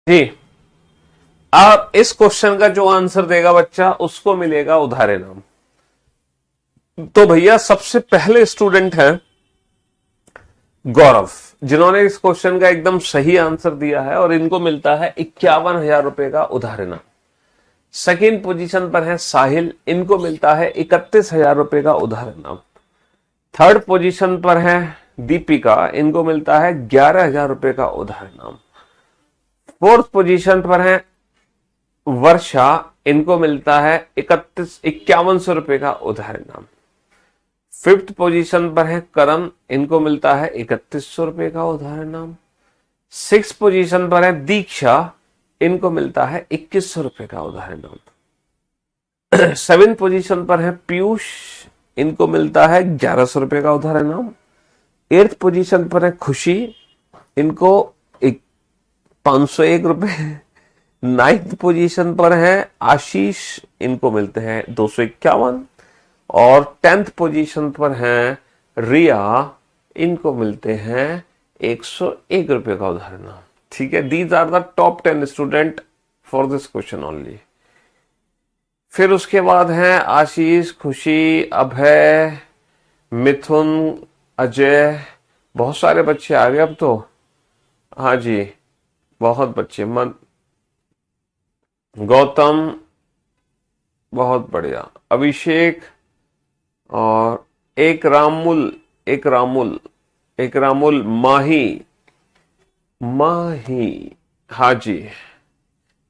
जी, अब इस क्वेश्चन का जो आंसर देगा बच्चा उसको मिलेगा उधारे नाम। तो भैया सबसे पहले स्टूडेंट है गौरव, जिन्होंने इस क्वेश्चन का एकदम सही आंसर दिया है, और इनको मिलता है 51,000 रुपए का उधार इनाम। सेकेंड पोजीशन पर है साहिल, इनको मिलता है 31,000 रुपए का उधार इनाम। थर्ड पोजीशन पर है दीपिका, इनको मिलता है 11,000 रुपए का उधार इनाम। फोर्थ पोजीशन पर है वर्षा, इनको मिलता है 51,000 रुपए का उधार इनाम। फिफ्थ पोजीशन पर है करण, इनको मिलता है 3100 रुपए का उधार इनाम। सिक्स पोजीशन पर है दीक्षा, इनको मिलता है 2100 रुपए का उधार इनाम। सेवेंथ पोजीशन पर है पीयूष, इनको मिलता है 1100 रुपए का उधार इनाम। एट्थ पोजीशन पर है खुशी, इनको 501 रुपए। नाइन्थ पोजीशन पर है आशीष, इनको मिलते हैं 251। और 10th पोजीशन पर हैं रिया, इनको मिलते हैं 101 रुपए का उधार इनाम। ठीक है, these are the top 10 student for this question only. फिर उसके बाद हैं आशीष, खुशी, अभय, मिथुन, अजय, बहुत सारे बच्चे आ गए अब तो। हाँ जी, बहुत बच्चे, गौतम, बहुत बढ़िया, अभिषेक, और एक रामुल, इकरामुल माही, माही, हाँ जी।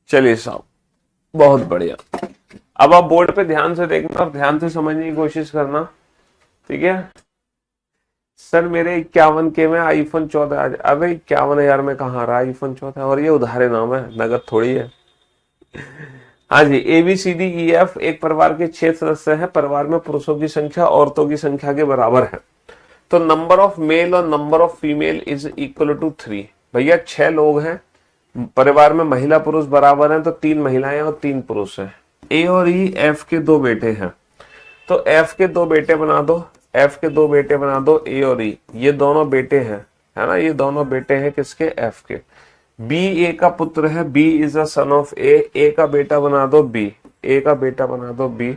चलिए साहब, बहुत बढ़िया। अब आप बोर्ड पे ध्यान से देखना और ध्यान से समझने की कोशिश करना, ठीक है। सर मेरे 51 के में आईफोन 14 आज, अबे 51,000 में कहाँ आ रहा आईफोन 14, और ये उधारे नाम है, नगद थोड़ी है। हाँ जी, A B C D E F एक परिवार के 6 सदस्य हैं। परिवार में पुरुषों की संख्या औरतों की संख्या के बराबर है, तो नंबर ऑफ मेल और number of female is equal to 3। भैया 6 लोग हैं, परिवार में महिला पुरुष बराबर हैं, तो 3 महिलाएं और 3 पुरुष हैं। ए और ई एफ के 2 बेटे हैं, तो एफ के 2 बेटे बना दो, एफ के 2 बेटे बना दो ए और ई, ये दोनों बेटे हैं, है ना, ये दोनों बेटे हैं किसके, एफ के। बी ए का पुत्र है, B is a son of A का बेटा बना दो बी, ए का बेटा बना दो बी।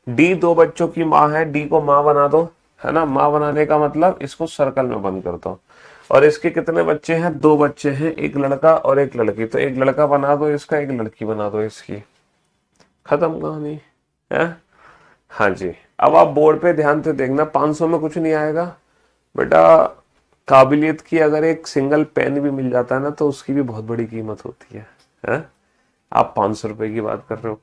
डी 2 बच्चों की माँ है, डी को माँ बना दो, है ना। माँ बनाने का मतलब इसको सर्कल में बंद करता हूं। और इसके कितने बच्चे हैं, 2 बच्चे हैं, एक लड़का और एक लड़की, तो एक लड़का बना दो इसका, एक लड़की बना दो इसकी, खत्म कहानी है। हाँ जी, अब आप बोर्ड पे ध्यान से देखना, 500 में कुछ नहीं आएगा बेटा। काबिलियत की अगर एक सिंगल पेन भी मिल जाता है ना, तो उसकी भी बहुत बड़ी कीमत होती है? आप 500 रुपए की बात कर रहे हो,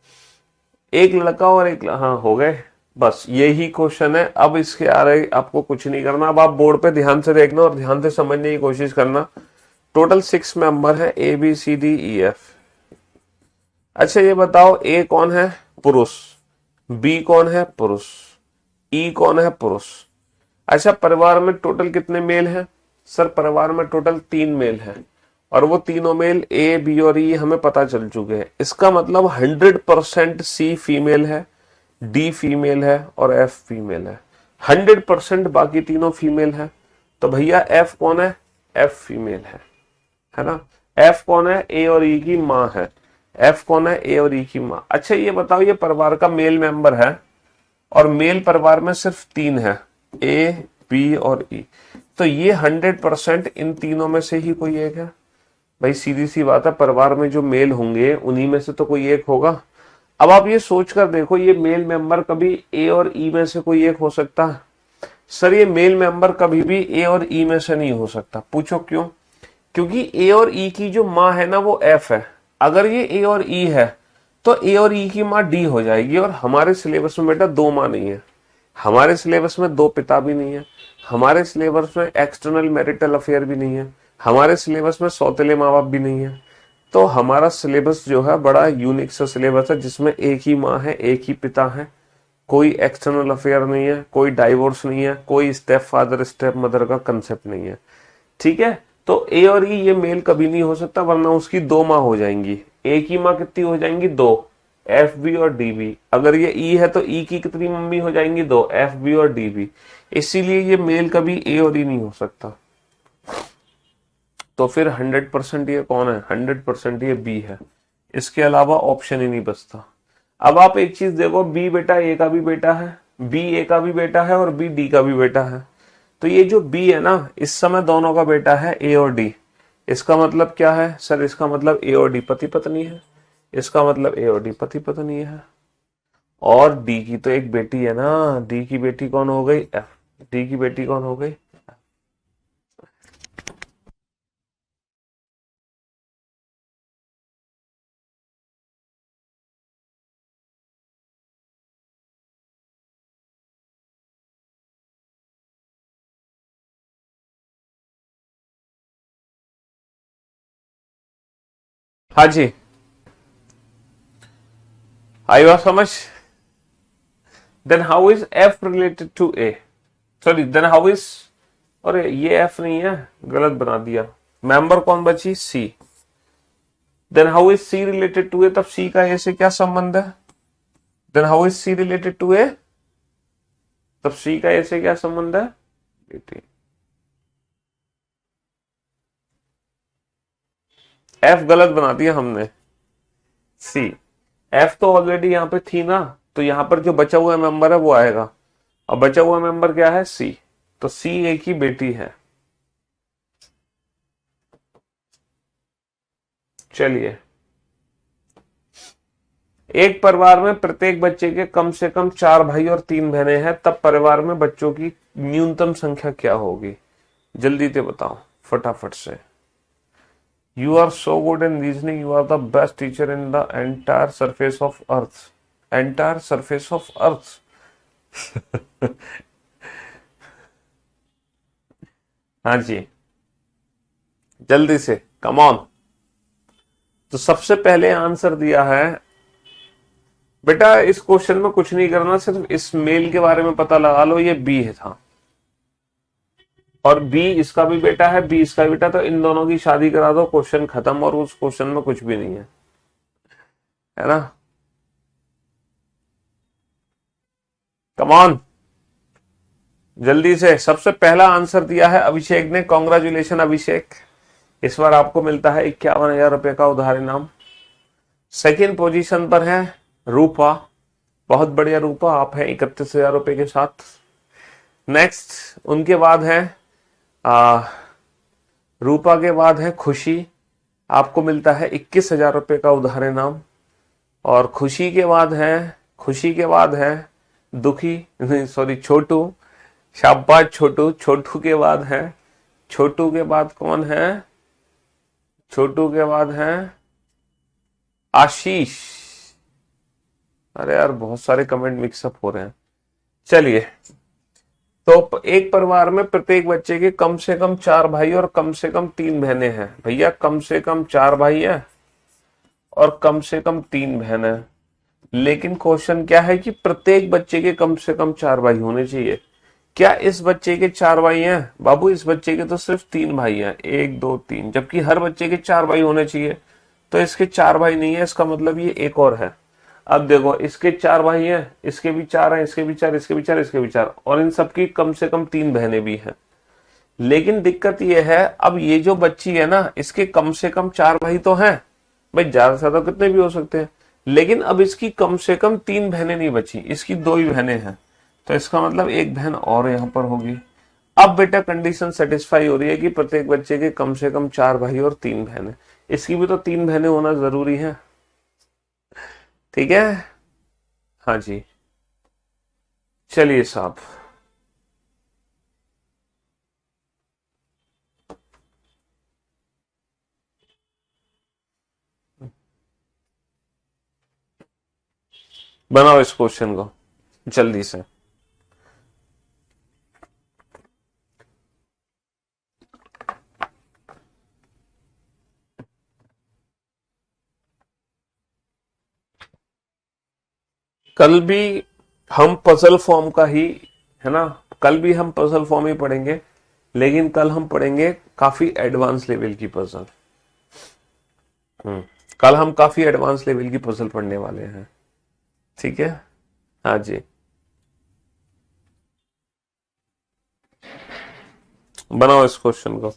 एक लड़का और एक, हाँ हो गए, बस यही क्वेश्चन है। अब इसके आगे आपको कुछ नहीं करना, अब आप बोर्ड पे ध्यान से देखना और ध्यान से समझने की कोशिश करना। टोटल 6 मेंबर है, A B C D E F. अच्छा ये बताओ, ए कौन है, पुरुष, बी कौन है, पुरुष, ई कौन है, पुरुष। अच्छा परिवार में टोटल कितने मेल हैं, सर परिवार में टोटल 3 मेल हैं, और वो तीनों मेल ए बी और ई हमें पता चल चुके हैं। इसका मतलब 100% सी फीमेल है, डी फीमेल है और एफ फीमेल है। 100% बाकी तीनों फीमेल है, तो भैया एफ कौन है, एफ फीमेल है ना। एफ कौन है, ए और ई की माँ है, एफ कौन है, ए और ई की माँ। अच्छा ये बताओ, ये परिवार का मेल मेंबर है, और मेल परिवार में सिर्फ 3 है, ए बी और ई, तो ये 100% इन तीनों में से ही कोई एक है। भाई सीधी सी बात है, परिवार में जो मेल होंगे उन्हीं में से तो कोई एक होगा। अब आप ये सोचकर देखो, ये मेल मेंबर कभी ए और ई में से कोई एक हो सकता है? सर ये मेल मेंबर कभी भी ए और ई में से नहीं हो सकता। पूछो क्यों? क्योंकि ए और ई की जो माँ है ना वो एफ है। अगर ये ए और ई है तो ए और ई की माँ डी हो जाएगी, और हमारे सिलेबस में बेटा 2 माँ नहीं है, हमारे सिलेबस में 2 पिता भी नहीं है, हमारे सिलेबस में एक्सटर्नल मैरिटल अफेयर भी नहीं है, हमारे सिलेबस में सौतेले माँ बाप भी नहीं है। तो हमारा सिलेबस जो है बड़ा यूनिक सा सिलेबस है, जिसमें एक ही माँ है, एक ही पिता है, कोई एक्सटर्नल अफेयर नहीं है, कोई डाइवोर्स नहीं है, कोई स्टेप फादर स्टेप मदर का कंसेप्ट नहीं है, ठीक है। तो ए और ई ये मेल कभी नहीं हो सकता, वरना उसकी 2 माँ हो जाएंगी। ए की माँ कितनी हो जाएंगी, 2, एफ बी और डी बी। अगर ये ई है तो ई की कितनी मम्मी हो जाएंगी, 2, एफ बी और डी बी। इसीलिए ये मेल कभी ए और ई नहीं हो सकता। तो फिर 100% ये कौन है, 100% ये बी है, इसके अलावा ऑप्शन ही नहीं बचता। अब आप एक चीज देखो, बी बेटा ए का भी बेटा है, बी ए का भी बेटा है, और बी डी का भी बेटा है। तो ये जो बी है ना, इस समय दोनों का बेटा है ए और डी। इसका मतलब क्या है सर, इसका मतलब ए और डी पति पत्नी है, इसका मतलब ए और डी पति पत्नी है। और डी की तो एक बेटी है ना, डी की बेटी कौन हो गई, एफ। डी की बेटी कौन हो गई। हाँ जी, आई बात समझ। Then how is F related to A, sorry then how is, अरे ये एफ नहीं है, गलत बना दिया। मेंबर कौन बची, C. Then how is C related to A, तब सी का ए से क्या संबंध है। Then how is C related to A, तब सी का ए से क्या संबंध है, बेटी। एफ गलत बना दिया हमने, सी। एफ तो ऑलरेडी यहां पे थी ना, तो यहां पर जो बचा हुआ मेंबर है वो आएगा, और बचा हुआ मेंबर क्या है, सी। तो सी एक ही बेटी है। चलिए, एक परिवार में प्रत्येक बच्चे के कम से कम 4 भाई और 3 बहनें हैं, तब परिवार में बच्चों की न्यूनतम संख्या क्या होगी। जल्दी से बताओ फटाफट से। You are so good in reasoning, you are the best teacher in the entire surface of earth. Entire surface of earth. हाँ जी, जल्दी से, कम ऑन। तो सबसे पहले आंसर दिया है बेटा, इस क्वेश्चन में कुछ नहीं करना, सिर्फ इस मेल के बारे में पता लगा लो, ये बी है था और बी इसका भी बेटा है, बी इसका भी बेटा, तो इन दोनों की शादी करा दो, क्वेश्चन खत्म, और उस क्वेश्चन में कुछ भी नहीं है ना। कम ऑन, जल्दी से। सबसे पहला आंसर दिया है अभिषेक ने, कॉन्ग्रेचुलेशन अभिषेक, इस बार आपको मिलता है 51,000 रुपए का उधार इनाम। सेकेंड पोजीशन पर है रूपा, बहुत बढ़िया रूपा, आप हैं 31,000 रुपए के साथ। नेक्स्ट उनके बाद है आ, रूपा के बाद है खुशी, आपको मिलता है 21,000 रुपए का उधार इनाम। और खुशी के बाद है दुखी, नहीं सॉरी, छोटू, शाबाश छोटू। छोटू के बाद है, छोटू के बाद कौन है, छोटू के बाद है आशीष। अरे यार बहुत सारे कमेंट मिक्सअप हो रहे हैं। चलिए, तो एक परिवार में प्रत्येक बच्चे के कम से कम 4 भाई और कम से कम 3 बहनें हैं। भैया कम से कम 4 भाई है और कम से कम 3 बहन है, लेकिन क्वेश्चन क्या है कि प्रत्येक बच्चे के कम से कम 4 भाई होने चाहिए। क्या इस बच्चे के 4 भाई हैं? बाबू इस बच्चे के तो सिर्फ 3 भाई हैं, 1 2 3, जबकि हर बच्चे के 4 भाई होने चाहिए। तो इसके 4 भाई नहीं है, इसका मतलब ये एक और है। अब देखो, इसके 4 भाई हैं, इसके भी 4 हैं, इसके भी 4, इसके भी 4, इसके भी 4, और इन सबकी कम से कम 3 बहनें भी हैं। लेकिन दिक्कत ये है, अब ये जो बच्ची है ना, इसके कम से कम 4 भाई तो हैं, भाई ज्यादा से ज्यादा कितने भी हो सकते हैं, लेकिन अब इसकी कम से कम 3 बहनें नहीं बची, इसकी 2 ही बहनें हैं। तो इसका मतलब एक बहन और यहां पर होगी। अब बेटा कंडीशन सेटिस्फाई हो रही है कि प्रत्येक बच्चे के कम से कम 4 भाई और 3 बहनें, इसकी भी तो 3 बहनें होना जरूरी है। ठीक है, हाँ जी, चलिए साहब, बनाओ इस क्वेश्चन को जल्दी से। कल भी हम पजल फॉर्म का ही, है ना, कल भी हम पजल फॉर्म ही पढ़ेंगे, लेकिन कल हम पढ़ेंगे काफी एडवांस लेवल की पजल। कल हम काफी एडवांस लेवल की पजल पढ़ने वाले हैं। ठीक है, हाँ जी, बनाओ इस क्वेश्चन को।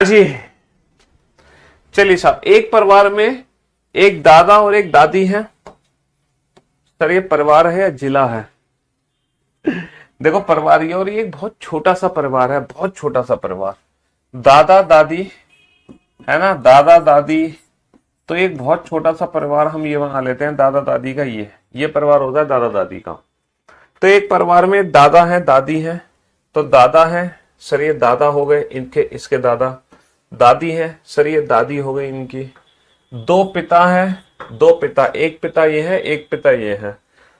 जी चलिए साहब, एक परिवार में एक दादा और एक दादी है। सर ये परिवार है या जिला है? देखो परिवार ये, और ये एक बहुत छोटा सा परिवार है, बहुत छोटा सा परिवार। दादा दादी है ना, दादा दादी। तो एक बहुत छोटा सा परिवार हम ये बना लेते हैं दादा दादी का, ये परिवार होता है दादा दादी का। तो एक परिवार में दादा है दादी है। तो दादा है सर, ये दादा हो गए इनके, इसके दादा। दादी है सर, ये दादी हो गई इनकी। दो पिता है, दो पिता, एक पिता ये है एक पिता ये है।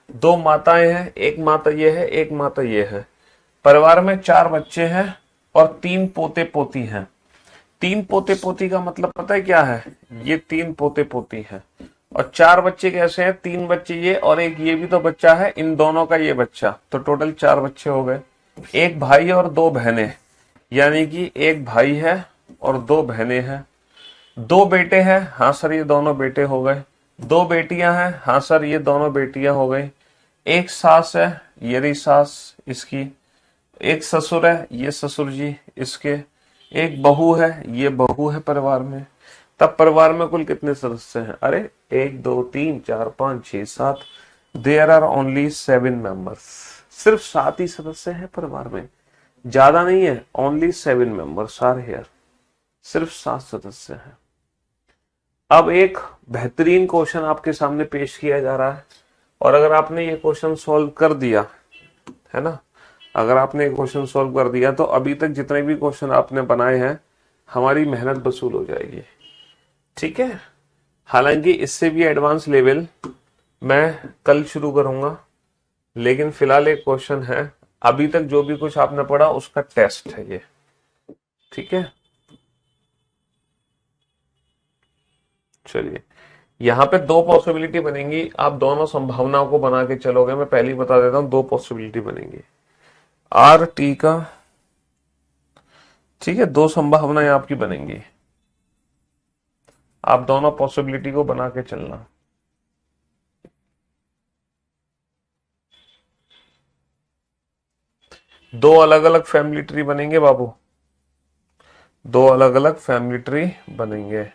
दो माताएं हैं, एक माता ये है एक माता ये है। परिवार में चार बच्चे हैं और तीन पोते पोती हैं। तीन पोते पोती का मतलब पता है क्या है? ये तीन पोते पोती हैं। और चार बच्चे कैसे हैं? तीन बच्चे ये और एक ये भी तो बच्चा है, इन दोनों का ये बच्चा, तो टोटल चार बच्चे हो गए। एक भाई और दो बहनें, यानी कि एक भाई है और दो बहनें हैं। दो बेटे हैं, हाँ सर ये दोनों बेटे हो गए। दो बेटियां हैं, हाँ सर ये दोनों बेटियां हो गई। एक सास है, ये रही सास इसकी। एक ससुर है, ये ससुर जी इसके। एक बहू है, ये बहू है परिवार में। तब परिवार में कुल कितने सदस्य हैं? अरे एक दो तीन चार पांच छह सात, देयर आर ओनली 7 मेंबर्स। सिर्फ 7 ही सदस्य हैं परिवार में, ज्यादा नहीं है। ओनली 7 मेंबर्स आर हियर, सिर्फ 7 सदस्य हैं। अब एक बेहतरीन क्वेश्चन आपके सामने पेश किया जा रहा है, और अगर आपने ये क्वेश्चन सॉल्व कर दिया है ना, अगर आपने क्वेश्चन सॉल्व कर दिया तो अभी तक जितने भी क्वेश्चन आपने बनाए हैं हमारी मेहनत वसूल हो जाएगी। ठीक है, हालांकि इससे भी एडवांस लेवल मैं कल शुरू करूंगा, लेकिन फिलहाल एक क्वेश्चन है, अभी तक जो भी कुछ आपने पढ़ा उसका टेस्ट है ये। ठीक है, चलिए यहाँ पे दो पॉसिबिलिटी बनेंगी, आप दोनों संभावनाओं को बना के चलोगे। मैं पहले ही बता देता हूं, दो पॉसिबिलिटी बनेंगी आर टी का। ठीक है, दो संभावनाएं आपकी बनेंगी, आप दोनों पॉसिबिलिटी को बना के चलना। दो अलग अलग फैमिली ट्री बनेंगे बाबू, दो अलग अलग फैमिली ट्री बनेंगे।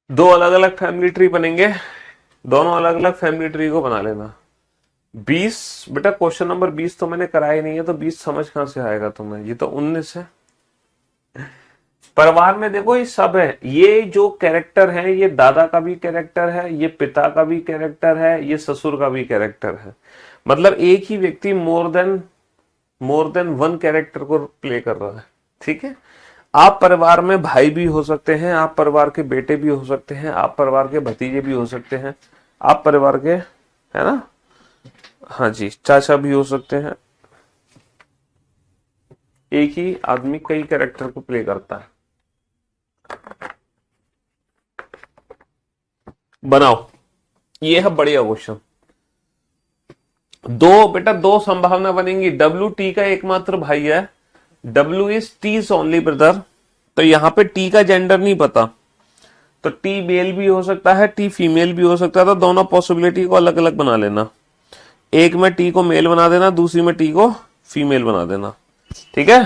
दो अलग अलग फैमिली ट्री बनेंगे, दोनों अलग अलग फैमिली ट्री को बना लेना। 20 बेटा, क्वेश्चन नंबर 20 तो मैंने कराया नहीं है, तो 20 समझ कहां से आएगा तुम्हें? ये तो 19 है। परिवार में देखो ये सब है, ये जो कैरेक्टर है ये दादा का भी कैरेक्टर है, ये पिता का भी कैरेक्टर है, ये ससुर का भी कैरेक्टर है। मतलब एक ही व्यक्ति मोर देन वन कैरेक्टर को प्ले कर रहा है। ठीक है, आप परिवार में भाई भी हो सकते हैं, आप परिवार के बेटे भी हो सकते हैं, आप परिवार के भतीजे भी हो सकते हैं, आप परिवार के, है ना, हाँ जी, चाचा भी हो सकते हैं। एक ही आदमी कई कैरेक्टर को प्ले करता है। बनाओ, ये है बढ़िया क्वेश्चन। दो बेटा, दो संभावना बनेंगी। डब्ल्यू टी का एकमात्र भाई है, W is T's only brother. तो यहां पे टी का जेंडर नहीं पता, तो टी मेल भी हो सकता है टी फीमेल भी हो सकता है, तो दोनों पॉसिबिलिटी को अलग अलग बना लेना। एक में टी को मेल बना देना, दूसरी में टी को फीमेल बना देना। ठीक है।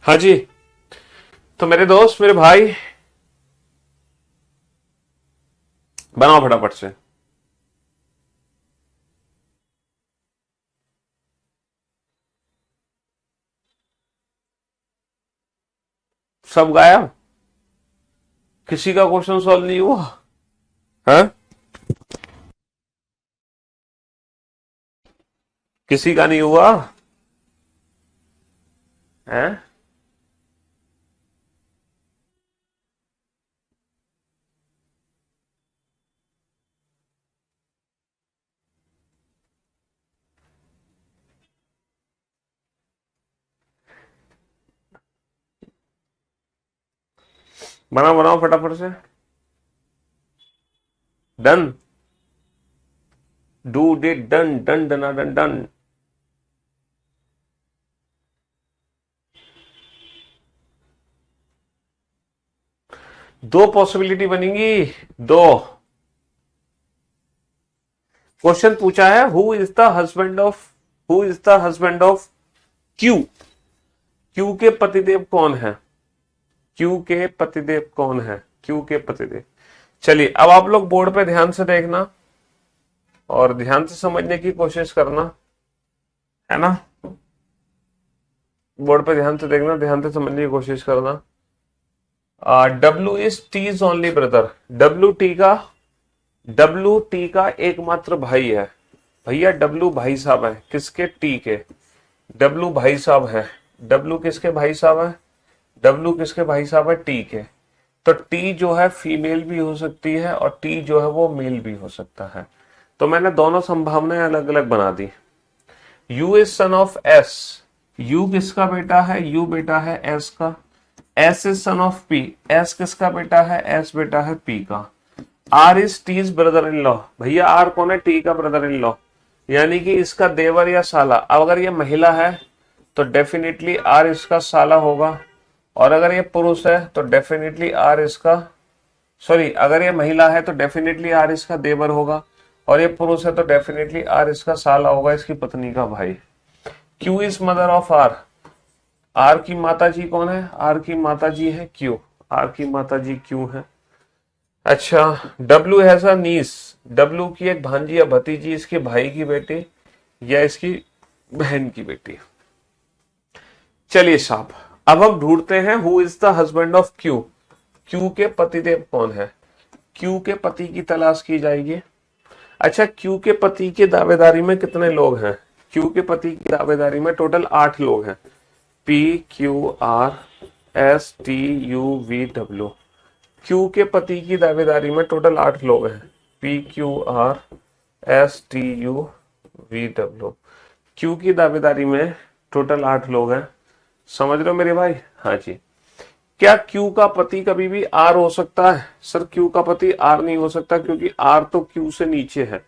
हाँ जी। तो मेरे दोस्त, मेरे भाई, बनाओ फटाफट से। सब गायब, किसी का क्वेश्चन सॉल्व नहीं हुआ? हाँ, किसी का नहीं हुआ है? बनाओ बनाओ फटाफट से। Done. Do did done done डना डन डन। दो पॉसिबिलिटी बनेंगी, दो। क्वेश्चन पूछा है, who is the husband of Q. Q के पतिदेव कौन है? क्यू के पतिदेव कौन है? क्यू के पतिदेव। चलिए, अब आप लोग बोर्ड पे ध्यान से देखना और ध्यान से समझने की कोशिश करना, है ना? बोर्ड पे ध्यान से देखना, ध्यान से समझने की कोशिश करना। W is T's only brother. W T का एकमात्र भाई है। भैया डब्ल्यू भाई साहब है किसके? टी के। डब्ल्यू भाई साहब है। डब्ल्यू किसके भाई साहब है? डब्ल्यू किसके भाई साहब है? टी के। तो टी जो है फीमेल भी हो सकती है और टी जो है वो मेल भी हो सकता है। तो मैंने दोनों संभावनाएं अलग अलग बना दी। U is son of S. U किसका बेटा है? यू बेटा है एस का। S is son of P. S किसका बेटा है? एस बेटा है पी का। R is T's brother in law. भैया आर कौन है? टी का ब्रदर इन लॉ, यानी कि इसका देवर या साला। अब अगर ये महिला है तो डेफिनेटली आर इसका साला होगा, और अगर ये पुरुष है तो डेफिनेटली आर इसका, सॉरी, अगर ये महिला है तो डेफिनेटली आर इसका देवर होगा, और ये पुरुष है तो डेफिनेटली आर इसका साला होगा, इसकी पत्नी का भाई। Q is mother of R. R की माता जी कौन है? आर की माता जी है क्यू। आर की माता जी क्यू है। अच्छा, W has a niece. W की एक भांजी या भतीजी, इसके भाई की बेटी या इसकी बहन की बेटी। चलिए साहब, अब हम ढूंढते हैं who is the husband of Q. Q के पतिदेव कौन है? क्यू के पति की तलाश की जाएगी। अच्छा, क्यू के पति की दावेदारी में कितने लोग हैं? क्यू के पति की दावेदारी में टोटल 8 लोग हैं। P Q R S T U V W. Q के पति की दावेदारी में टोटल 8 लोग हैं। P Q R S T U V W. Q की दावेदारी में टोटल 8 लोग हैं। समझ रहे हो मेरे भाई? हाँ जी। क्या क्यू का पति कभी भी आर हो सकता है? सर क्यू का पति आर नहीं हो सकता, क्योंकि आर तो क्यू से नीचे है।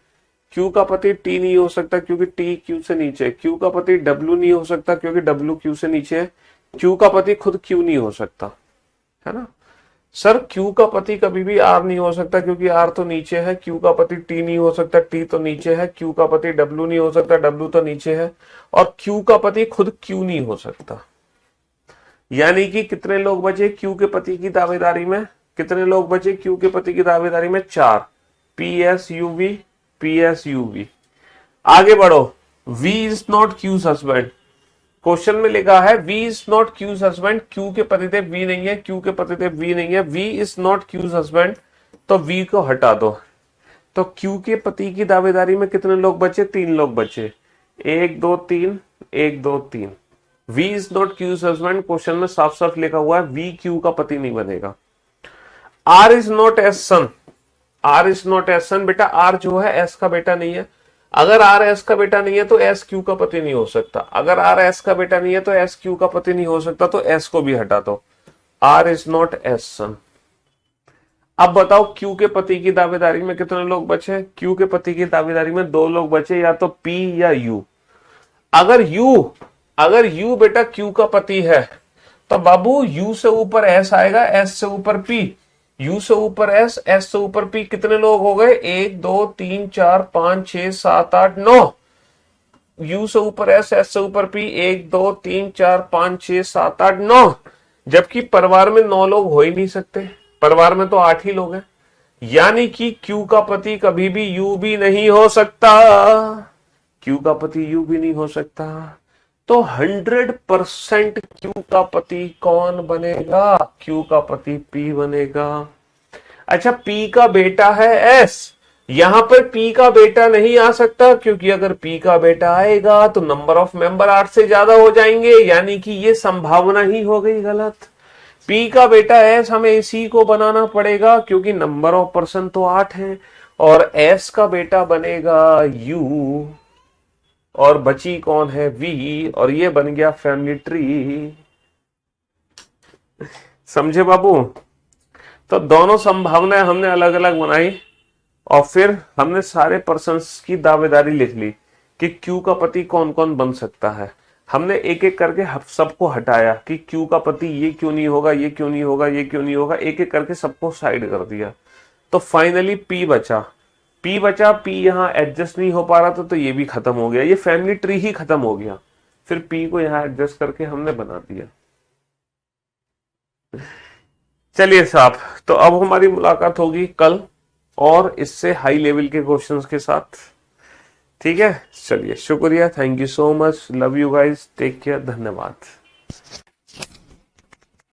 क्यू का पति टी नहीं हो सकता, क्योंकि टी क्यू से नीचे है। क्यू का पति डब्ल्यू नहीं हो सकता, क्योंकि डब्ल्यू क्यू से नीचे है। क्यू का पति खुद क्यू नहीं हो सकता, है ना? सर क्यू का पति कभी भी आर नहीं हो सकता, क्योंकि आर तो नीचे है। क्यू का पति टी नहीं हो सकता, टी तो नीचे है। क्यू का पति डब्ल्यू नहीं हो सकता, डब्ल्यू तो नीचे है। और क्यू का पति खुद क्यू नहीं हो सकता। यानी कि कितने लोग बचे क्यू के पति की दावेदारी में? कितने लोग बचे क्यू के पति की दावेदारी में? 4। P S U V, P S U V. आगे बढ़ो। V is not Q's husband. Question में लिखा है V is not Q's husband. Q के पतिदेव वी नहीं है, क्यू के पतिदेव वी नहीं है। V is not Q's husband, तो वी को हटा दो। तो क्यू के पति की दावेदारी में कितने लोग बचे? 3 लोग बचे। 1 2 3, 1 2 3। V is not Q's husband, question में साफ साफ लिखा हुआ है वी क्यू का पति नहीं बनेगा। R is not S son. R is not S son, बेटा आर जो है एस का बेटा नहीं है। अगर आर एस का बेटा नहीं है तो एस क्यू का पति नहीं हो सकता। अगर आर एस का बेटा नहीं है तो एस क्यू का पति नहीं हो सकता, तो एस को भी हटा दो। आर इज नॉट एस सन। अब बताओ क्यू के पति की दावेदारी में कितने लोग बचे? क्यू के पति की दावेदारी में 2 लोग बचे, या तो पी या यू। अगर यू बेटा क्यू का पति है तो बाबू यू से ऊपर एस आएगा, एस से ऊपर पी। यू से ऊपर एस, एस से ऊपर पी। कितने लोग हो गए? 1 2 3 4 5 6 7 8 9। यू से ऊपर एस, एस से ऊपर पी, 1 2 3 4 5 6 7 8 9, जबकि परिवार में 9 लोग हो ही नहीं सकते, परिवार में तो 8 ही लोग हैं। यानी कि क्यू का पति कभी भी यू भी नहीं हो सकता, क्यू का पति यू भी नहीं हो सकता। तो 100% क्यू का पति कौन बनेगा? क्यू का पति पी बनेगा। अच्छा, पी का बेटा है एस, यहां पर पी का बेटा नहीं आ सकता, क्योंकि अगर पी का बेटा आएगा तो नंबर ऑफ मेंबर 8 से ज्यादा हो जाएंगे, यानी कि ये संभावना ही हो गई गलत। पी का बेटा एस हमें इसी को बनाना पड़ेगा, क्योंकि नंबर ऑफ पर्सन तो 8 है, और एस का बेटा बनेगा यू, और बची कौन है? वी, और ये बन गया फैमिली ट्री। समझे बाबू? तो दोनों संभावनाएं हमने अलग अलग बनाई, और फिर हमने सारे पर्सन्स की दावेदारी लिख ली कि क्यू का पति कौन कौन बन सकता है। हमने एक एक करके सबको हटाया कि क्यू का पति ये क्यों नहीं होगा, ये क्यों नहीं होगा, ये क्यों नहीं होगा, एक एक करके सबको साइड कर दिया। तो फाइनली पी बचा, पी बचा, पी यहां एडजस्ट नहीं हो पा रहा था, तो ये भी खत्म हो गया, ये फैमिली ट्री ही खत्म हो गया। फिर पी को यहां एडजस्ट करके हमने बना दिया। चलिए साहब, तो अब हमारी मुलाकात होगी कल और इससे हाई लेवल के क्वेश्चंस के साथ। ठीक है, चलिए, शुक्रिया, thank you so much, love you guys, take care, धन्यवाद।